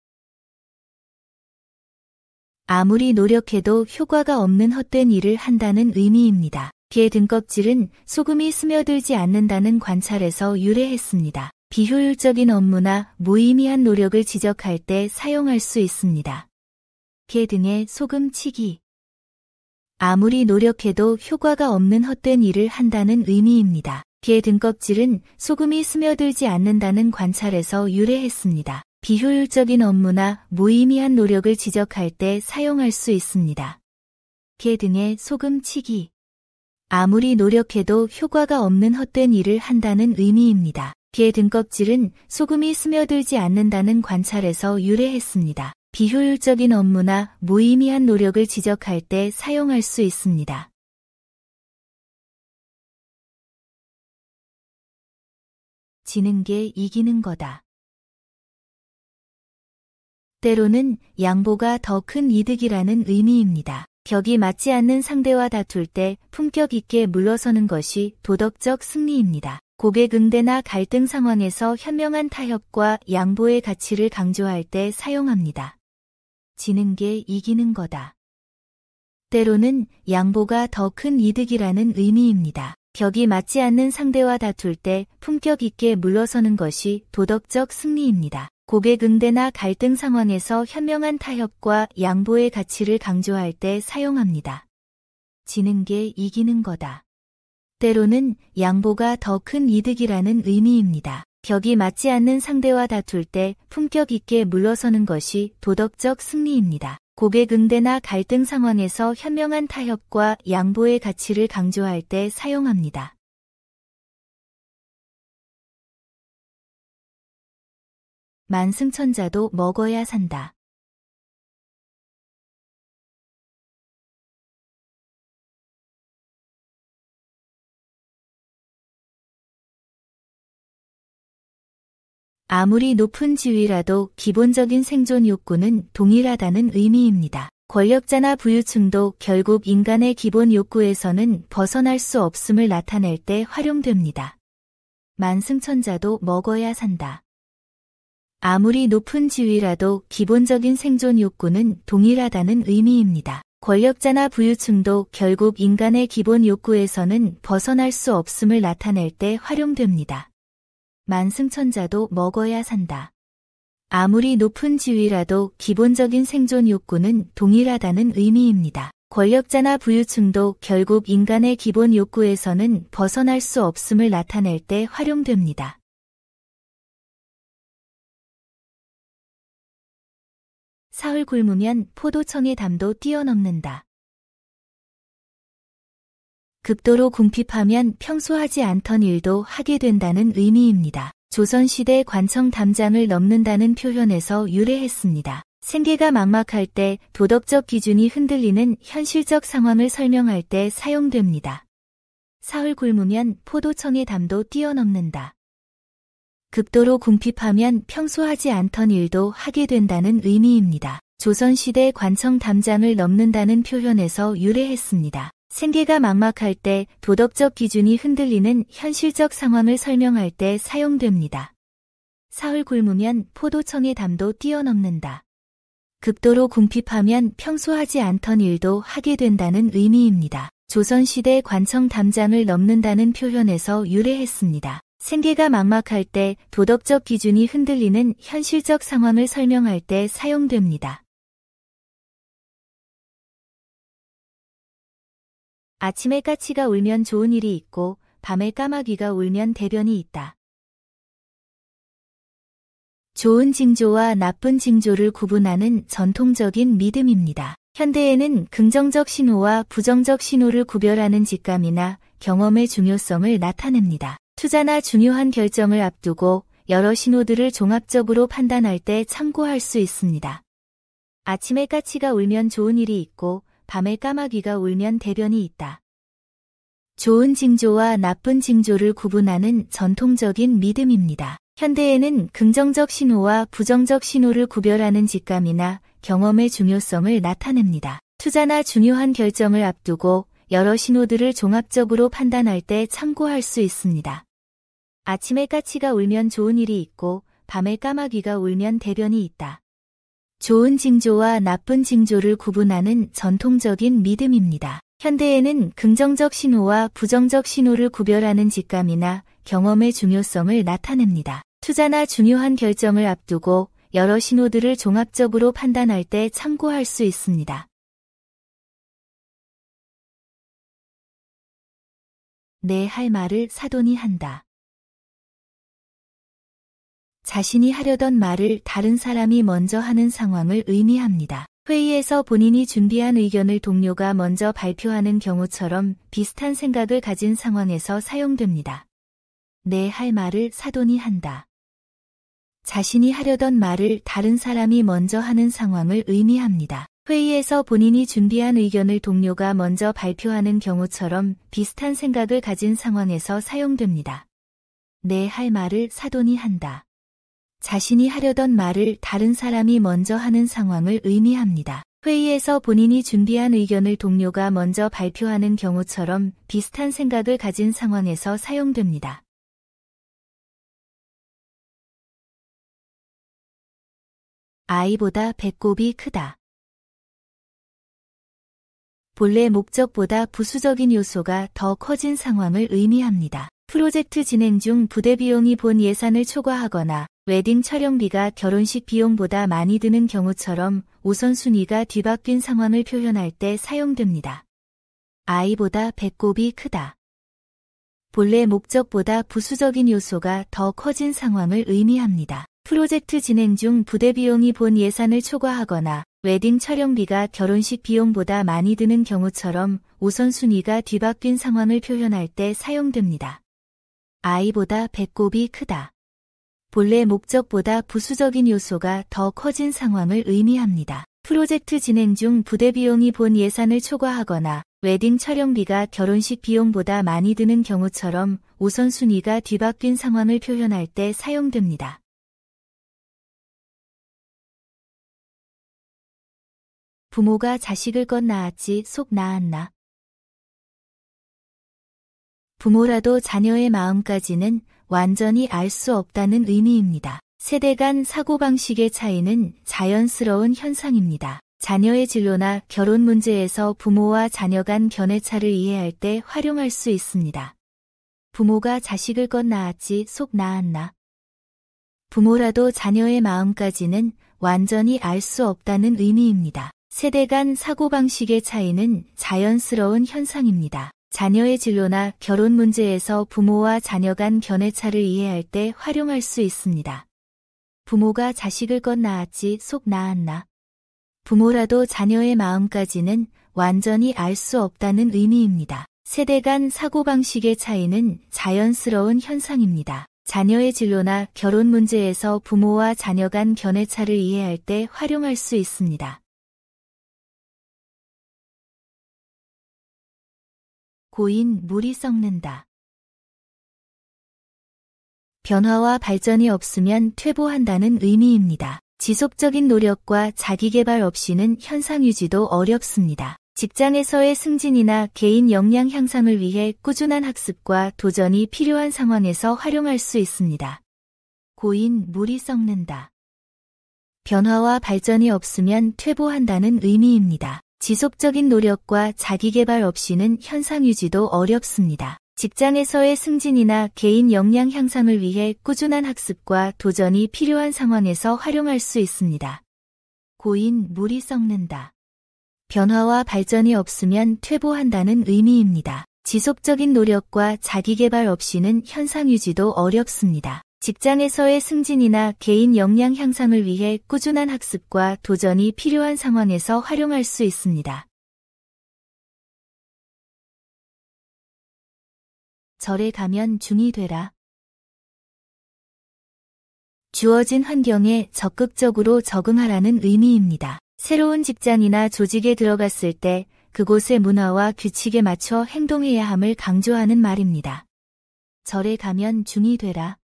아무리 노력해도 효과가 없는 헛된 일을 한다는 의미입니다. 개 등껍질은 소금이 스며들지 않는다는 관찰에서 유래했습니다. 비효율적인 업무나 무의미한 노력을 지적할 때 사용할 수 있습니다. 개 등에 소금치기. 아무리 노력해도 효과가 없는 헛된 일을 한다는 의미입니다. 개 등껍질은 소금이 스며들지 않는다는 관찰에서 유래했습니다. 비효율적인 업무나 무의미한 노력을 지적할 때 사용할 수 있습니다. 개 등에 소금치기. 아무리 노력해도 효과가 없는 헛된 일을 한다는 의미입니다. 개 등껍질은 소금이 스며들지 않는다는 관찰에서 유래했습니다. 비효율적인 업무나 무의미한 노력을 지적할 때 사용할 수 있습니다. 지는 게 이기는 거다. 때로는 양보가 더 큰 이득이라는 의미입니다. 격이 맞지 않는 상대와 다툴 때 품격 있게 물러서는 것이 도덕적 승리입니다. 고객 응대나 갈등 상황에서 현명한 타협과 양보의 가치를 강조할 때 사용합니다. 지는 게 이기는 거다. 때로는 양보가 더 큰 이득이라는 의미입니다. 격이 맞지 않는 상대와 다툴 때 품격 있게 물러서는 것이 도덕적 승리입니다. 고객 응대나 갈등 상황에서 현명한 타협과 양보의 가치를 강조할 때 사용합니다. 지는 게 이기는 거다. 때로는 양보가 더 큰 이득이라는 의미입니다. 격이 맞지 않는 상대와 다툴 때 품격 있게 물러서는 것이 도덕적 승리입니다. 고객 응대나 갈등 상황에서 현명한 타협과 양보의 가치를 강조할 때 사용합니다. 만승천자도 먹어야 산다. 아무리 높은 지위라도 기본적인 생존 욕구는 동일하다는 의미입니다. 권력자나 부유층도 결국 인간의 기본 욕구에서는 벗어날 수 없음을 나타낼 때 활용됩니다. 만승천자도 먹어야 산다. 아무리 높은 지위라도 기본적인 생존 욕구는 동일하다는 의미입니다. 권력자나 부유층도 결국 인간의 기본 욕구에서는 벗어날 수 없음을 나타낼 때 활용됩니다. 만승천자도 먹어야 산다. 아무리 높은 지위라도 기본적인 생존 욕구는 동일하다는 의미입니다. 권력자나 부유층도 결국 인간의 기본 욕구에서는 벗어날 수 없음을 나타낼 때 활용됩니다. 사흘 굶으면 포도청의 담도 뛰어넘는다. 극도로 궁핍하면 평소 하지 않던 일도 하게 된다는 의미입니다. 조선시대 관청 담장을 넘는다는 표현에서 유래했습니다. 생계가 막막할 때 도덕적 기준이 흔들리는 현실적 상황을 설명할 때 사용됩니다. 사흘 굶으면 포도청의 담도 뛰어넘는다. 극도로 궁핍하면 평소 하지 않던 일도 하게 된다는 의미입니다. 조선시대 관청 담장을 넘는다는 표현에서 유래했습니다. 생계가 막막할 때 도덕적 기준이 흔들리는 현실적 상황을 설명할 때 사용됩니다. 사흘 굶으면 포도청의 담도 뛰어넘는다. 극도로 궁핍하면 평소 하지 않던 일도 하게 된다는 의미입니다. 조선시대 관청 담장을 넘는다는 표현에서 유래했습니다. 생계가 막막할 때 도덕적 기준이 흔들리는 현실적 상황을 설명할 때 사용됩니다. 아침에 까치가 울면 좋은 일이 있고 밤에 까마귀가 울면 대변이 있다. 좋은 징조와 나쁜 징조를 구분하는 전통적인 믿음입니다. 현대에는 긍정적 신호와 부정적 신호를 구별하는 직감이나 경험의 중요성을 나타냅니다. 투자나 중요한 결정을 앞두고 여러 신호들을 종합적으로 판단할 때 참고할 수 있습니다. 아침에 까치가 울면 좋은 일이 있고 밤에 까마귀가 울면 대변이 있다. 좋은 징조와 나쁜 징조를 구분하는 전통적인 믿음입니다. 현대에는 긍정적 신호와 부정적 신호를 구별하는 직감이나 경험의 중요성을 나타냅니다. 투자나 중요한 결정을 앞두고 여러 신호들을 종합적으로 판단할 때 참고할 수 있습니다. 아침에 까치가 울면 좋은 일이 있고 밤에 까마귀가 울면 대변이 있다. 좋은 징조와 나쁜 징조를 구분하는 전통적인 믿음입니다. 현대에는 긍정적 신호와 부정적 신호를 구별하는 직감이나 경험의 중요성을 나타냅니다. 투자나 중요한 결정을 앞두고 여러 신호들을 종합적으로 판단할 때 참고할 수 있습니다. 내 할 말을 사돈이 한다. 자신이 하려던 말을 다른 사람이 먼저 하는 상황을 의미합니다. 회의에서 본인이 준비한 의견을 동료가 먼저 발표하는 경우처럼 비슷한 생각을 가진 상황에서 사용됩니다. 내 할 말을 사돈이 한다. 자신이 하려던 말을 다른 사람이 먼저 하는 상황을 의미합니다. 회의에서 본인이 준비한 의견을 동료가 먼저 발표하는 경우처럼 비슷한 생각을 가진 상황에서 사용됩니다. 내 할 말을 사돈이 한다. 자신이 하려던 말을 다른 사람이 먼저 하는 상황을 의미합니다. 회의에서 본인이 준비한 의견을 동료가 먼저 발표하는 경우처럼 비슷한 생각을 가진 상황에서 사용됩니다. 아이보다 배꼽이 크다. 본래 목적보다 부수적인 요소가 더 커진 상황을 의미합니다. 프로젝트 진행 중 부대 비용이 본 예산을 초과하거나 웨딩 촬영비가 결혼식 비용보다 많이 드는 경우처럼 우선순위가 뒤바뀐 상황을 표현할 때 사용됩니다. 아이보다 배꼽이 크다. 본래 목적보다 부수적인 요소가 더 커진 상황을 의미합니다. 프로젝트 진행 중 부대 비용이 본 예산을 초과하거나 웨딩 촬영비가 결혼식 비용보다 많이 드는 경우처럼 우선순위가 뒤바뀐 상황을 표현할 때 사용됩니다. 아이보다 배꼽이 크다. 본래 목적보다 부수적인 요소가 더 커진 상황을 의미합니다. 프로젝트 진행 중 부대 비용이 본 예산을 초과하거나 웨딩 촬영비가 결혼식 비용보다 많이 드는 경우처럼 우선순위가 뒤바뀐 상황을 표현할 때 사용됩니다. 부모가 자식을 것 낳았지 속 낳았나. 부모라도 자녀의 마음까지는 완전히 알 수 없다는 의미입니다. 세대 간 사고방식의 차이는 자연스러운 현상입니다. 자녀의 진로나 결혼 문제에서 부모와 자녀 간 견해차를 이해할 때 활용할 수 있습니다. 부모가 자식을 것 낳았지 속 낳았나. 부모라도 자녀의 마음까지는 완전히 알 수 없다는 의미입니다. 세대 간 사고방식의 차이는 자연스러운 현상입니다. 자녀의 진로나 결혼 문제에서 부모와 자녀 간 견해차를 이해할 때 활용할 수 있습니다. 부모가 자식을 것 낳았지 속 낳았나. 부모라도 자녀의 마음까지는 완전히 알 수 없다는 의미입니다. 세대 간 사고방식의 차이는 자연스러운 현상입니다. 자녀의 진로나 결혼 문제에서 부모와 자녀 간 견해차를 이해할 때 활용할 수 있습니다. 고인 물이 썩는다. 변화와 발전이 없으면 퇴보한다는 의미입니다. 지속적인 노력과 자기개발 없이는 현상 유지도 어렵습니다. 직장에서의 승진이나 개인 역량 향상을 위해 꾸준한 학습과 도전이 필요한 상황에서 활용할 수 있습니다. 고인, 물이 썩는다. 변화와 발전이 없으면 퇴보한다는 의미입니다. 지속적인 노력과 자기개발 없이는 현상 유지도 어렵습니다. 직장에서의 승진이나 개인 역량 향상을 위해 꾸준한 학습과 도전이 필요한 상황에서 활용할 수 있습니다. 고인, 물이 썩는다. 변화와 발전이 없으면 퇴보한다는 의미입니다. 지속적인 노력과 자기개발 없이는 현상 유지도 어렵습니다. 직장에서의 승진이나 개인 역량 향상을 위해 꾸준한 학습과 도전이 필요한 상황에서 활용할 수 있습니다. 절에 가면 중이 되라. 주어진 환경에 적극적으로 적응하라는 의미입니다. 새로운 직장이나 조직에 들어갔을 때 그곳의 문화와 규칙에 맞춰 행동해야 함을 강조하는 말입니다. 절에 가면 중이 되라.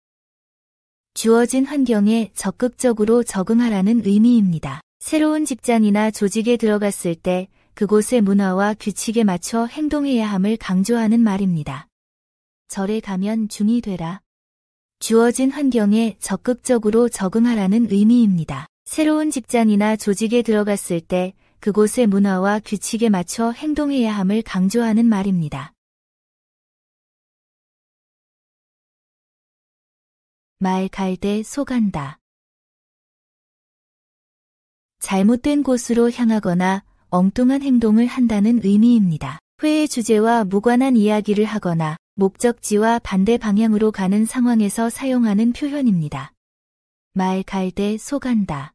주어진 환경에 적극적으로 적응하라는 의미입니다. 새로운 직장이나 조직에 들어갔을 때 그곳의 문화와 규칙에 맞춰 행동해야 함을 강조하는 말입니다. 절에 가면 중이 되라. 주어진 환경에 적극적으로 적응하라는 의미입니다. 새로운 직장이나 조직에 들어갔을 때 그곳의 문화와 규칙에 맞춰 행동해야 함을 강조하는 말입니다. 말 갈대 소간다. 잘못된 곳으로 향하거나 엉뚱한 행동을 한다는 의미입니다. 회의 주제와 무관한 이야기를 하거나 목적지와 반대 방향으로 가는 상황에서 사용하는 표현입니다. 말 갈대 소간다.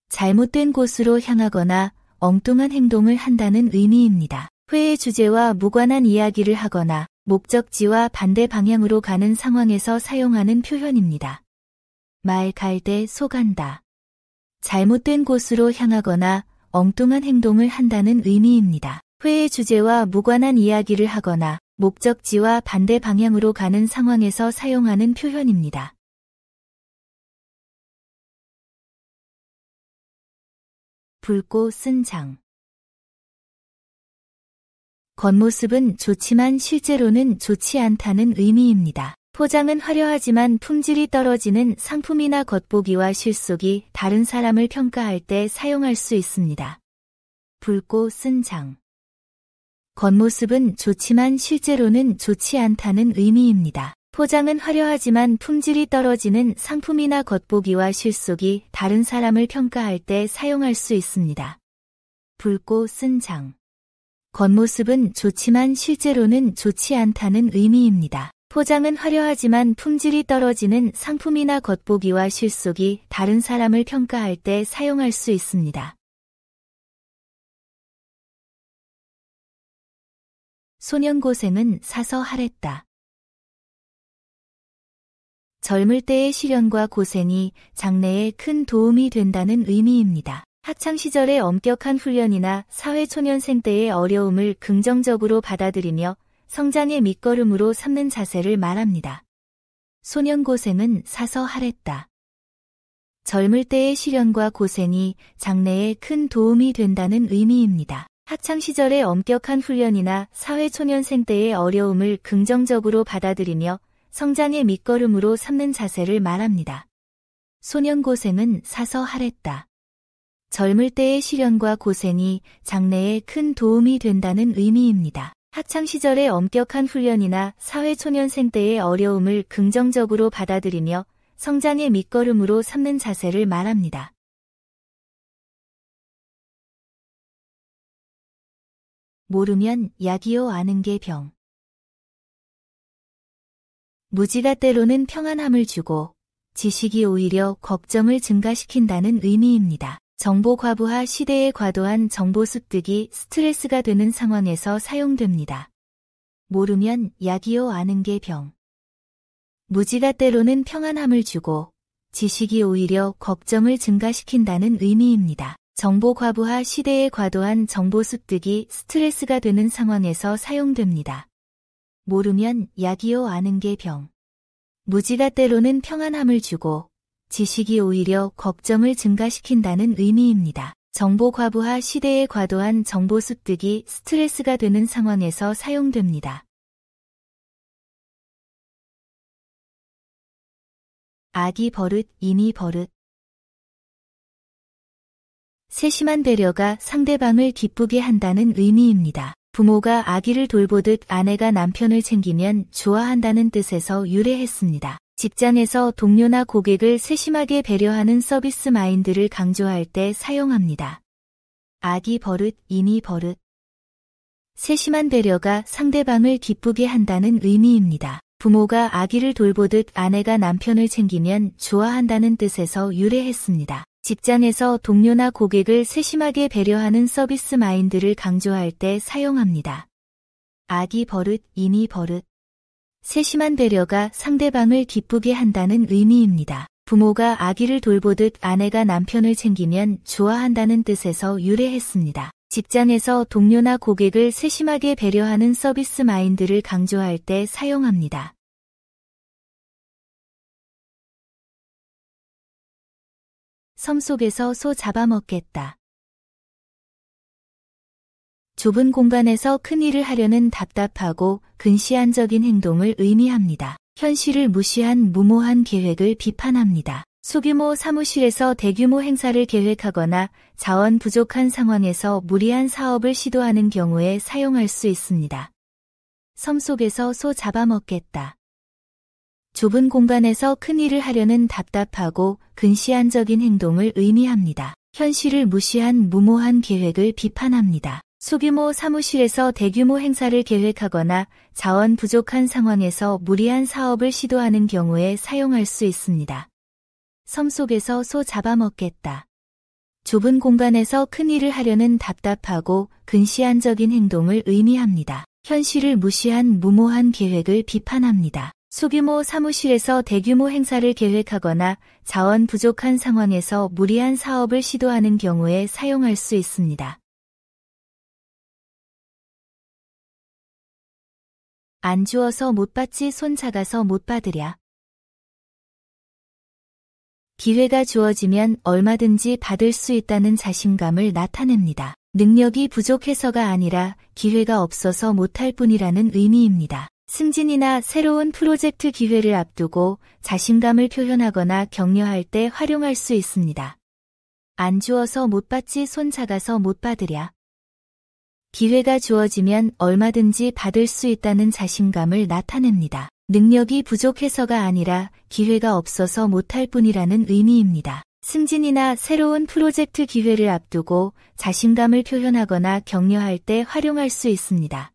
잘못된 곳으로 향하거나 엉뚱한 행동을 한다는 의미입니다. 회의 주제와 무관한 이야기를 하거나 목적지와 반대 방향으로 가는 상황에서 사용하는 표현입니다. 말 갈대 소간다. 잘못된 곳으로 향하거나 엉뚱한 행동을 한다는 의미입니다. 회의 주제와 무관한 이야기를 하거나 목적지와 반대 방향으로 가는 상황에서 사용하는 표현입니다. 붉고 쓴 장. 겉모습은 좋지만 실제로는 좋지 않다는 의미입니다. 포장은 화려하지만 품질이 떨어지는 상품이나 겉보기와 실속이 다른 사람을 평가할 때 사용할 수 있습니다. 붉고 쓴 장. 겉모습은 좋지만 실제로는 좋지 않다는 의미입니다. 포장은 화려하지만 품질이 떨어지는 상품이나 겉보기와 실속이 다른 사람을 평가할 때 사용할 수 있습니다. 붉고 쓴 장. 겉모습은 좋지만 실제로는 좋지 않다는 의미입니다. 포장은 화려하지만 품질이 떨어지는 상품이나 겉보기와 실속이 다른 사람을 평가할 때 사용할 수 있습니다. 소년고생은 사서 하랬다. 젊을 때의 시련과 고생이 장래에 큰 도움이 된다는 의미입니다. 학창시절의 엄격한 훈련이나 사회초년생 때의 어려움을 긍정적으로 받아들이며 성장의 밑거름으로 삼는 자세를 말합니다. 소년고생은 사서 하랬다. 젊을 때의 시련과 고생이 장래에 큰 도움이 된다는 의미입니다. 학창시절의 엄격한 훈련이나 사회초년생 때의 어려움을 긍정적으로 받아들이며 성장의 밑거름으로 삼는 자세를 말합니다. 소년고생은 사서 하랬다. 젊을 때의 시련과 고생이 장래에 큰 도움이 된다는 의미입니다. 학창시절의 엄격한 훈련이나 사회초년생 때의 어려움을 긍정적으로 받아들이며 성장의 밑거름으로 삼는 자세를 말합니다. 모르면 약이요 아는 게 병. 무지가 때로는 평안함을 주고 지식이 오히려 걱정을 증가시킨다는 의미입니다. 정보 과부하 시대의 과도한 정보 습득이 스트레스가 되는 상황에서 사용됩니다. 모르면 약이요 아는 게 병. 무지가 때로는 평안함을 주고 지식이 오히려 걱정을 증가시킨다는 의미입니다. 정보 과부하 시대의 과도한 정보 습득이 스트레스가 되는 상황에서 사용됩니다. 모르면 약이요 아는 게 병. 무지가 때로는 평안함을 주고 지식이 오히려 걱정을 증가시킨다는 의미입니다. 정보 과부하 시대의 과도한 정보 습득이 스트레스가 되는 상황에서 사용됩니다. 아기 버릇, 이미 버릇. 세심한 배려가 상대방을 기쁘게 한다는 의미입니다. 부모가 아기를 돌보듯 아내가 남편을 챙기면 좋아한다는 뜻에서 유래했습니다. 직장에서 동료나 고객을 세심하게 배려하는 서비스 마인드를 강조할 때 사용합니다. 아기 버릇, 이미 버릇. 세심한 배려가 상대방을 기쁘게 한다는 의미입니다. 부모가 아기를 돌보듯 아내가 남편을 챙기면 좋아한다는 뜻에서 유래했습니다. 직장에서 동료나 고객을 세심하게 배려하는 서비스 마인드를 강조할 때 사용합니다. 아기 버릇, 이미 버릇. 세심한 배려가 상대방을 기쁘게 한다는 의미입니다. 부모가 아기를 돌보듯 아내가 남편을 챙기면 좋아한다는 뜻에서 유래했습니다. 직장에서 동료나 고객을 세심하게 배려하는 서비스 마인드를 강조할 때 사용합니다. 섬 속에서 소 잡아먹겠다. 좁은 공간에서 큰 일을 하려는 답답하고 근시안적인 행동을 의미합니다. 현실을 무시한 무모한 계획을 비판합니다. 소규모 사무실에서 대규모 행사를 계획하거나 자원 부족한 상황에서 무리한 사업을 시도하는 경우에 사용할 수 있습니다. 섬 속에서 소 잡아먹겠다. 좁은 공간에서 큰 일을 하려는 답답하고 근시안적인 행동을 의미합니다. 현실을 무시한 무모한 계획을 비판합니다. 소규모 사무실에서 대규모 행사를 계획하거나 자원 부족한 상황에서 무리한 사업을 시도하는 경우에 사용할 수 있습니다. 섬 속에서 소 잡아먹겠다. 좁은 공간에서 큰 일을 하려는 답답하고 근시안적인 행동을 의미합니다. 현실을 무시한 무모한 계획을 비판합니다. 소규모 사무실에서 대규모 행사를 계획하거나 자원 부족한 상황에서 무리한 사업을 시도하는 경우에 사용할 수 있습니다. 안 주어서 못 받지 손 작아서 못 받으랴. 기회가 주어지면 얼마든지 받을 수 있다는 자신감을 나타냅니다. 능력이 부족해서가 아니라 기회가 없어서 못할 뿐이라는 의미입니다. 승진이나 새로운 프로젝트 기회를 앞두고 자신감을 표현하거나 격려할 때 활용할 수 있습니다. 안 주어서 못 받지 손 작아서 못 받으랴. 기회가 주어지면 얼마든지 받을 수 있다는 자신감을 나타냅니다. 능력이 부족해서가 아니라 기회가 없어서 못할 뿐이라는 의미입니다. 승진이나 새로운 프로젝트 기회를 앞두고 자신감을 표현하거나 격려할 때 활용할 수 있습니다.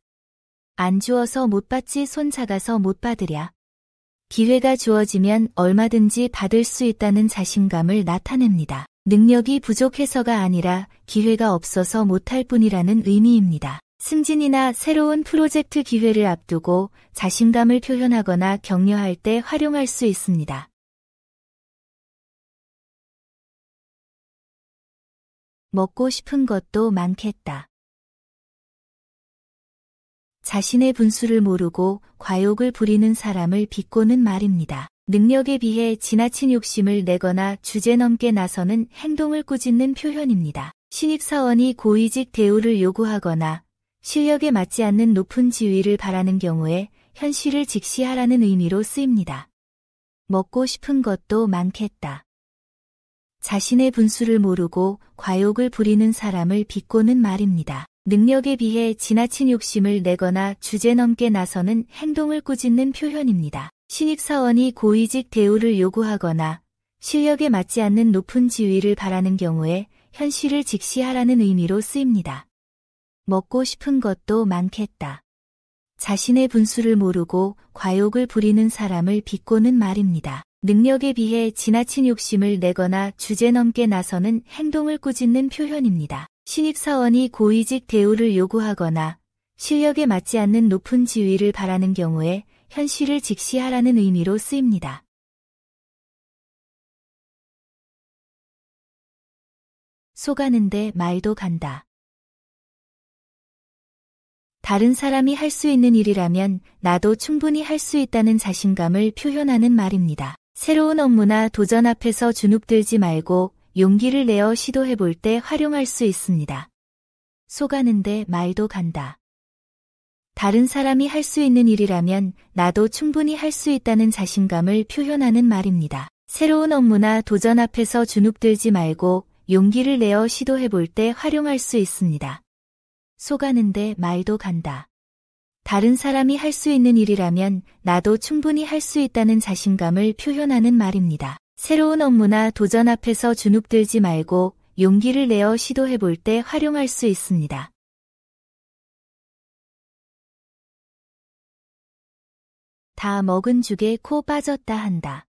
안 주어서 못 받지 손 작아서 못 받으랴. 기회가 주어지면 얼마든지 받을 수 있다는 자신감을 나타냅니다. 능력이 부족해서가 아니라 기회가 없어서 못할 뿐이라는 의미입니다. 승진이나 새로운 프로젝트 기회를 앞두고 자신감을 표현하거나 격려할 때 활용할 수 있습니다. 먹고 싶은 것도 많겠다. 자신의 분수를 모르고 과욕을 부리는 사람을 비꼬는 말입니다. 능력에 비해 지나친 욕심을 내거나 주제넘게 나서는 행동을 꾸짖는 표현입니다. 신입사원이 고위직 대우를 요구하거나 실력에 맞지 않는 높은 지위를 바라는 경우에 현실을 직시하라는 의미로 쓰입니다. 먹고 싶은 것도 많겠다. 자신의 분수를 모르고 과욕을 부리는 사람을 비꼬는 말입니다. 능력에 비해 지나친 욕심을 내거나 주제넘게 나서는 행동을 꾸짖는 표현입니다. 신입사원이 고위직 대우를 요구하거나 실력에 맞지 않는 높은 지위를 바라는 경우에 현실을 직시하라는 의미로 쓰입니다. 먹고 싶은 것도 많겠다. 자신의 분수를 모르고 과욕을 부리는 사람을 비꼬는 말입니다. 능력에 비해 지나친 욕심을 내거나 주제넘게 나서는 행동을 꾸짖는 표현입니다. 신입사원이 고위직 대우를 요구하거나 실력에 맞지 않는 높은 지위를 바라는 경우에 현실을 직시하라는 의미로 쓰입니다. 쏘가는데 말도 간다. 다른 사람이 할 수 있는 일이라면 나도 충분히 할 수 있다는 자신감을 표현하는 말입니다. 새로운 업무나 도전 앞에서 주눅들지 말고 용기를 내어 시도해볼 때 활용할 수 있습니다. 속아는데 말도 간다. 다른 사람이 할 수 있는 일이라면 나도 충분히 할 수 있다는 자신감을 표현하는 말입니다. 새로운 업무나 도전 앞에서 주눅들지 말고 용기를 내어 시도해볼 때 활용할 수 있습니다. 속아는데 말도 간다. 다른 사람이 할 수 있는 일이라면 나도 충분히 할 수 있다는 자신감을 표현하는 말입니다. 새로운 업무나 도전 앞에서 주눅들지 말고 용기를 내어 시도해볼 때 활용할 수 있습니다. 다 먹은 죽에 코 빠졌다 한다.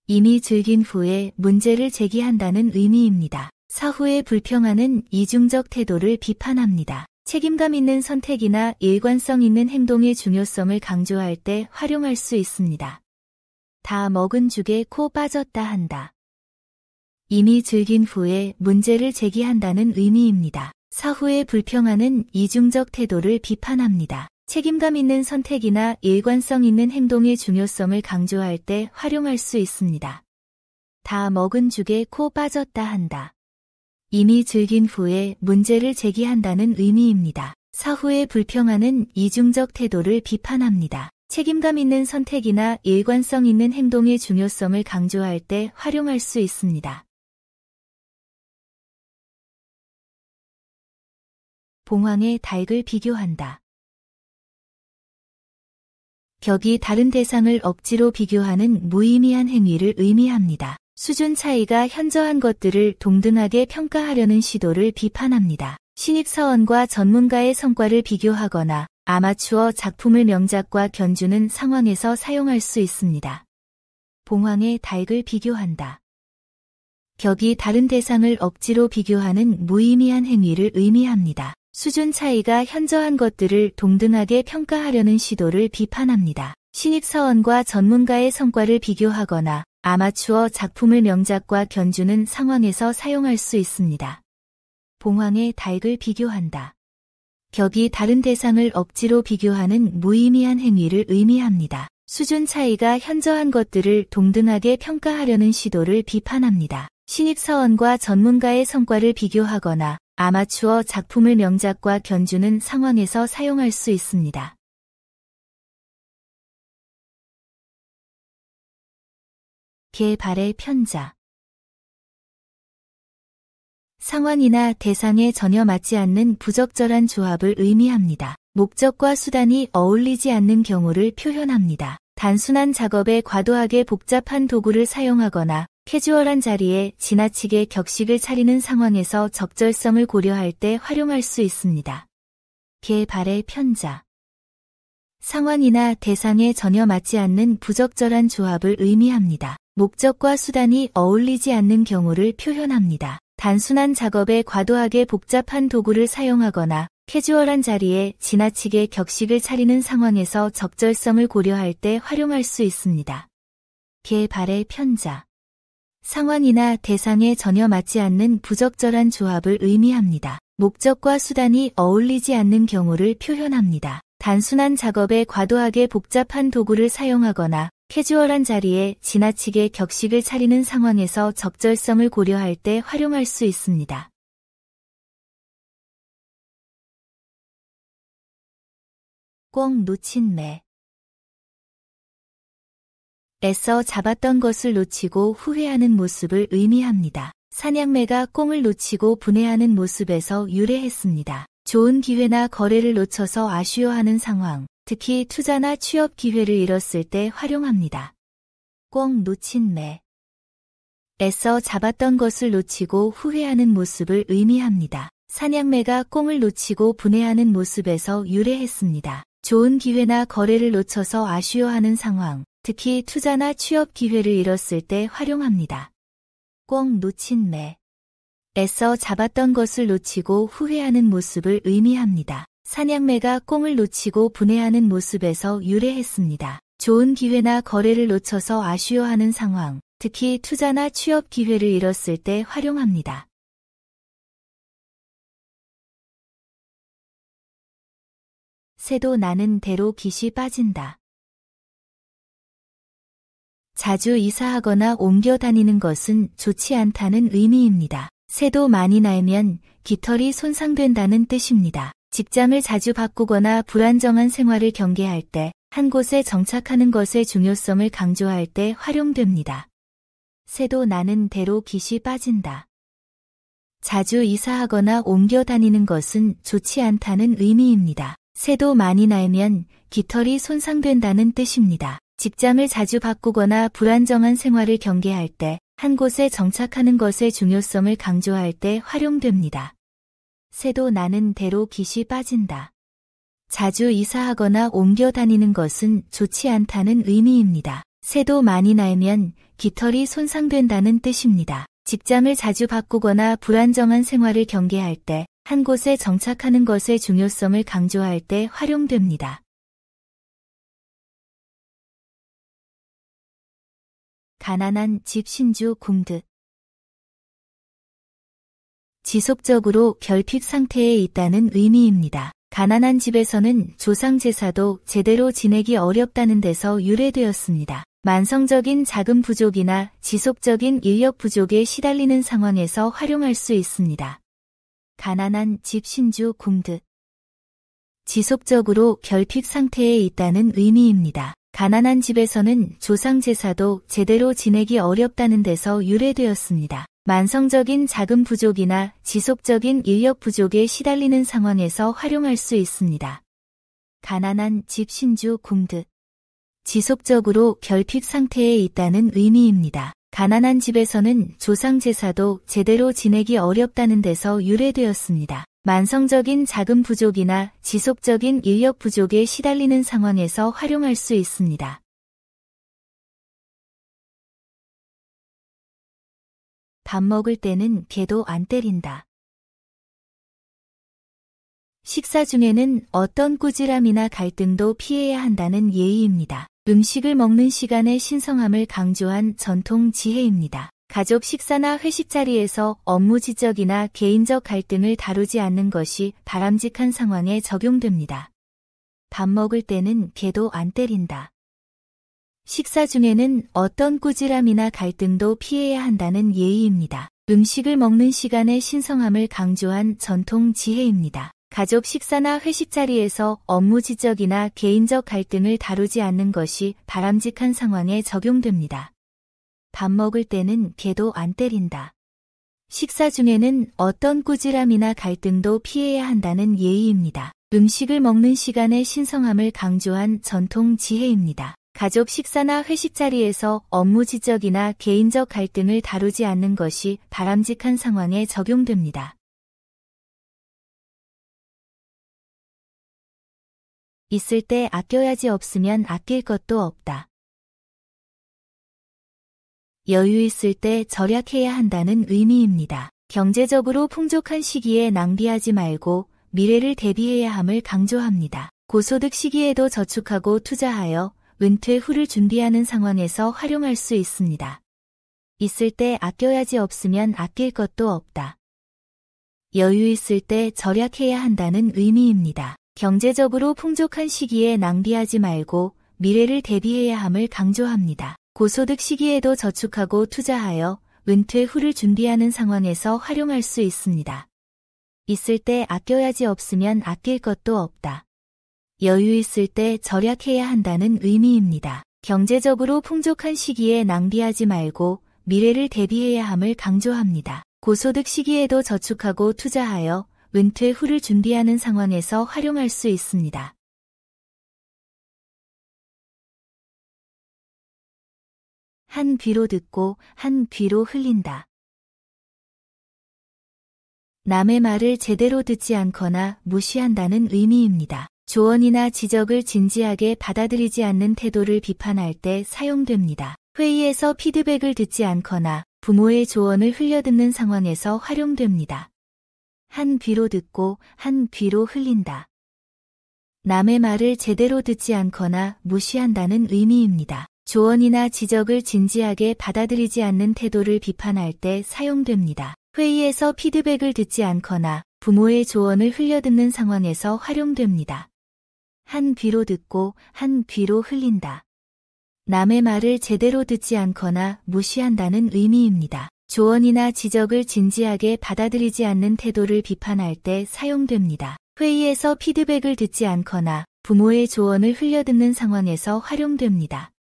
이미 즐긴 후에 문제를 제기한다는 의미입니다. 사후에 불평하는 이중적 태도를 비판합니다. 책임감 있는 선택이나 일관성 있는 행동의 중요성을 강조할 때 활용할 수 있습니다. 다 먹은 죽에 코 빠졌다 한다. 이미 즐긴 후에 문제를 제기한다는 의미입니다. 사후에 불평하는 이중적 태도를 비판합니다. 책임감 있는 선택이나 일관성 있는 행동의 중요성을 강조할 때 활용할 수 있습니다. 다 먹은 죽에 코 빠졌다 한다. 이미 즐긴 후에 문제를 제기한다는 의미입니다. 사후에 불평하는 이중적 태도를 비판합니다. 책임감 있는 선택이나 일관성 있는 행동의 중요성을 강조할 때 활용할 수 있습니다. 봉황의 닭을 비교한다. 격이 다른 대상을 억지로 비교하는 무의미한 행위를 의미합니다. 수준 차이가 현저한 것들을 동등하게 평가하려는 시도를 비판합니다. 신입사원과 전문가의 성과를 비교하거나 아마추어 작품을 명작과 견주는 상황에서 사용할 수 있습니다. 봉황의 닭을 비교한다. 격이 다른 대상을 억지로 비교하는 무의미한 행위를 의미합니다. 수준 차이가 현저한 것들을 동등하게 평가하려는 시도를 비판합니다. 신입사원과 전문가의 성과를 비교하거나 아마추어 작품을 명작과 견주는 상황에서 사용할 수 있습니다. 봉황의 닭을 비교한다. 격이 다른 대상을 억지로 비교하는 무의미한 행위를 의미합니다. 수준 차이가 현저한 것들을 동등하게 평가하려는 시도를 비판합니다. 신입사원과 전문가의 성과를 비교하거나 아마추어 작품을 명작과 견주는 상황에서 사용할 수 있습니다. 개 발의 편자. 상황이나 대상에 전혀 맞지 않는 부적절한 조합을 의미합니다. 목적과 수단이 어울리지 않는 경우를 표현합니다. 단순한 작업에 과도하게 복잡한 도구를 사용하거나 캐주얼한 자리에 지나치게 격식을 차리는 상황에서 적절성을 고려할 때 활용할 수 있습니다. 개 발의 편자. 상황이나 대상에 전혀 맞지 않는 부적절한 조합을 의미합니다. 목적과 수단이 어울리지 않는 경우를 표현합니다. 단순한 작업에 과도하게 복잡한 도구를 사용하거나 캐주얼한 자리에 지나치게 격식을 차리는 상황에서 적절성을 고려할 때 활용할 수 있습니다. 개 발의 편자. 상황이나 대상에 전혀 맞지 않는 부적절한 조합을 의미합니다. 목적과 수단이 어울리지 않는 경우를 표현합니다. 단순한 작업에 과도하게 복잡한 도구를 사용하거나 캐주얼한 자리에 지나치게 격식을 차리는 상황에서 적절성을 고려할 때 활용할 수 있습니다. 꿩 놓친 매. 애써 잡았던 것을 놓치고 후회하는 모습을 의미합니다. 사냥매가 꿩을 놓치고 분해하는 모습에서 유래했습니다. 좋은 기회나 거래를 놓쳐서 아쉬워하는 상황, 특히 투자나 취업 기회를 잃었을 때 활용합니다. 꿩 놓친 매. 애써 잡았던 것을 놓치고 후회하는 모습을 의미합니다. 사냥매가 꿩을 놓치고 분해하는 모습에서 유래했습니다. 좋은 기회나 거래를 놓쳐서 아쉬워하는 상황, 특히 투자나 취업 기회를 잃었을 때 활용합니다. 꿩 놓친 매. 애써 잡았던 것을 놓치고 후회하는 모습을 의미합니다. 사냥매가 꿩을 놓치고 분해하는 모습에서 유래했습니다. 좋은 기회나 거래를 놓쳐서 아쉬워하는 상황, 특히 투자나 취업 기회를 잃었을 때 활용합니다. 새도 나는 대로 깃이 빠진다. 자주 이사하거나 옮겨 다니는 것은 좋지 않다는 의미입니다. 새도 많이 날면 깃털이 손상된다는 뜻입니다. 직장을 자주 바꾸거나 불안정한 생활을 경계할 때, 한 곳에 정착하는 것의 중요성을 강조할 때 활용됩니다. 새도 나는 대로 깃이 빠진다. 자주 이사하거나 옮겨 다니는 것은 좋지 않다는 의미입니다. 새도 많이 날면 깃털이 손상된다는 뜻입니다. 직장을 자주 바꾸거나 불안정한 생활을 경계할 때, 한 곳에 정착하는 것의 중요성을 강조할 때 활용됩니다. 새도 나는 대로 깃이 빠진다. 자주 이사하거나 옮겨 다니는 것은 좋지 않다는 의미입니다. 새도 많이 날면 깃털이 손상된다는 뜻입니다. 직장을 자주 바꾸거나 불안정한 생활을 경계할 때, 한 곳에 정착하는 것의 중요성을 강조할 때 활용됩니다. 가난한 집 신주 공듯. 지속적으로 결핍 상태에 있다는 의미입니다. 가난한 집에서는 조상 제사도 제대로 지내기 어렵다는 데서 유래되었습니다. 만성적인 자금 부족이나 지속적인 인력 부족에 시달리는 상황에서 활용할 수 있습니다. 가난한 집 신주 공듯. 지속적으로 결핍 상태에 있다는 의미입니다. 가난한 집에서는 조상 제사도 제대로 지내기 어렵다는 데서 유래되었습니다. 만성적인 자금 부족이나 지속적인 인력 부족에 시달리는 상황에서 활용할 수 있습니다. 가난한 집 신주 공듯. 지속적으로 결핍 상태에 있다는 의미입니다. 가난한 집에서는 조상 제사도 제대로 지내기 어렵다는 데서 유래되었습니다. 만성적인 자금 부족이나 지속적인 인력 부족에 시달리는 상황에서 활용할 수 있습니다. 밥 먹을 때는 개도 안 때린다. 식사 중에는 어떤 꾸지람이나 갈등도 피해야 한다는 예의입니다. 음식을 먹는 시간의 신성함을 강조한 전통 지혜입니다. 가족 식사나 회식 자리에서 업무 지적이나 개인적 갈등을 다루지 않는 것이 바람직한 상황에 적용됩니다. 밥 먹을 때는 개도 안 때린다. 식사 중에는 어떤 꾸지람이나 갈등도 피해야 한다는 예의입니다. 음식을 먹는 시간의 신성함을 강조한 전통 지혜입니다. 가족 식사나 회식 자리에서 업무 지적이나 개인적 갈등을 다루지 않는 것이 바람직한 상황에 적용됩니다. 밥 먹을 때는 개도 안 때린다. 식사 중에는 어떤 꾸지람이나 갈등도 피해야 한다는 예의입니다. 음식을 먹는 시간의 신성함을 강조한 전통 지혜입니다. 가족 식사나 회식 자리에서 업무 지적이나 개인적 갈등을 다루지 않는 것이 바람직한 상황에 적용됩니다. 있을 때 아껴야지 없으면 아낄 것도 없다. 여유 있을 때 절약해야 한다는 의미입니다. 경제적으로 풍족한 시기에 낭비하지 말고 미래를 대비해야 함을 강조합니다. 고소득 시기에도 저축하고 투자하여 은퇴 후를 준비하는 상황에서 활용할 수 있습니다. 있을 때 아껴야지 없으면 아낄 것도 없다. 여유 있을 때 절약해야 한다는 의미입니다. 경제적으로 풍족한 시기에 낭비하지 말고 미래를 대비해야 함을 강조합니다. 고소득 시기에도 저축하고 투자하여 은퇴 후를 준비하는 상황에서 활용할 수 있습니다. 있을 때 아껴야지 없으면 아낄 것도 없다. 여유 있을 때 절약해야 한다는 의미입니다. 경제적으로 풍족한 시기에 낭비하지 말고 미래를 대비해야 함을 강조합니다. 고소득 시기에도 저축하고 투자하여 은퇴 후를 준비하는 상황에서 활용할 수 있습니다. 한 귀로 듣고 한 귀로 흘린다. 남의 말을 제대로 듣지 않거나 무시한다는 의미입니다. 조언이나 지적을 진지하게 받아들이지 않는 태도를 비판할 때 사용됩니다. 회의에서 피드백을 듣지 않거나 부모의 조언을 흘려듣는 상황에서 활용됩니다. 한 귀로 듣고 한 귀로 흘린다. 남의 말을 제대로 듣지 않거나 무시한다는 의미입니다. 조언이나 지적을 진지하게 받아들이지 않는 태도를 비판할 때 사용됩니다. 회의에서 피드백을 듣지 않거나 부모의 조언을 흘려듣는 상황에서 활용됩니다. 한 귀로 듣고 한 귀로 흘린다. 남의 말을 제대로 듣지 않거나 무시한다는 의미입니다. 조언이나 지적을 진지하게 받아들이지 않는 태도를 비판할 때 사용됩니다. 회의에서 피드백을 듣지 않거나 부모의 조언을 흘려듣는 상황에서 활용됩니다.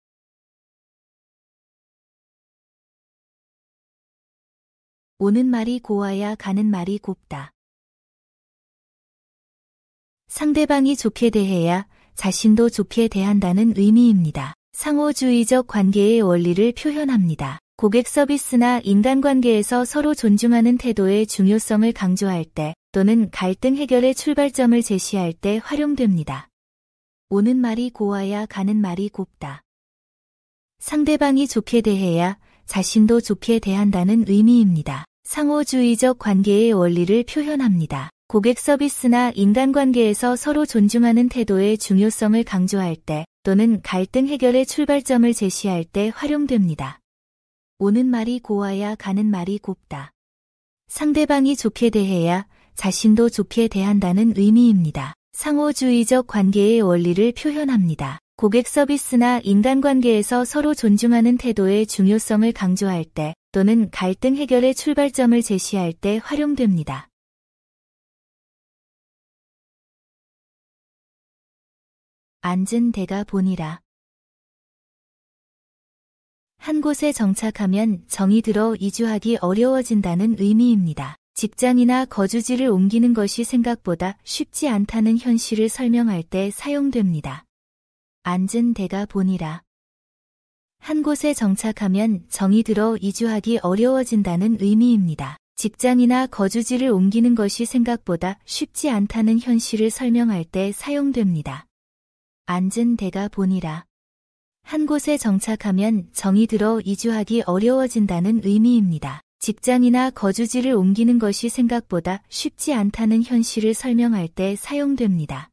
오는 말이 고와야 가는 말이 곱다. 상대방이 좋게 대해야 자신도 좋게 대한다는 의미입니다. 상호주의적 관계의 원리를 표현합니다. 고객 서비스나 인간관계에서 서로 존중하는 태도의 중요성을 강조할 때 또는 갈등 해결의 출발점을 제시할 때 활용됩니다. 오는 말이 고와야 가는 말이 곱다. 상대방이 좋게 대해야 자신도 좋게 대한다는 의미입니다. 상호주의적 관계의 원리를 표현합니다. 고객 서비스나 인간관계에서 서로 존중하는 태도의 중요성을 강조할 때 또는 갈등 해결의 출발점을 제시할 때 활용됩니다. 오는 말이 고와야 가는 말이 곱다. 상대방이 좋게 대해야 자신도 좋게 대한다는 의미입니다. 상호주의적 관계의 원리를 표현합니다. 고객 서비스나 인간관계에서 서로 존중하는 태도의 중요성을 강조할 때 또는 갈등 해결의 출발점을 제시할 때 활용됩니다. 앉은 데가 보니라. 한 곳에 정착하면 정이 들어 이주하기 어려워진다는 의미입니다. 직장이나 거주지를 옮기는 것이 생각보다 쉽지 않다는 현실을 설명할 때 사용됩니다. 앉은 데가 보니라. 한 곳에 정착하면 정이 들어 이주하기 어려워진다는 의미입니다. 직장이나 거주지를 옮기는 것이 생각보다 쉽지 않다는 현실을 설명할 때 사용됩니다. 앉은 데가 보니라. 한 곳에 정착하면 정이 들어 이주하기 어려워진다는 의미입니다. 직장이나 거주지를 옮기는 것이 생각보다 쉽지 않다는 현실을 설명할 때 사용됩니다.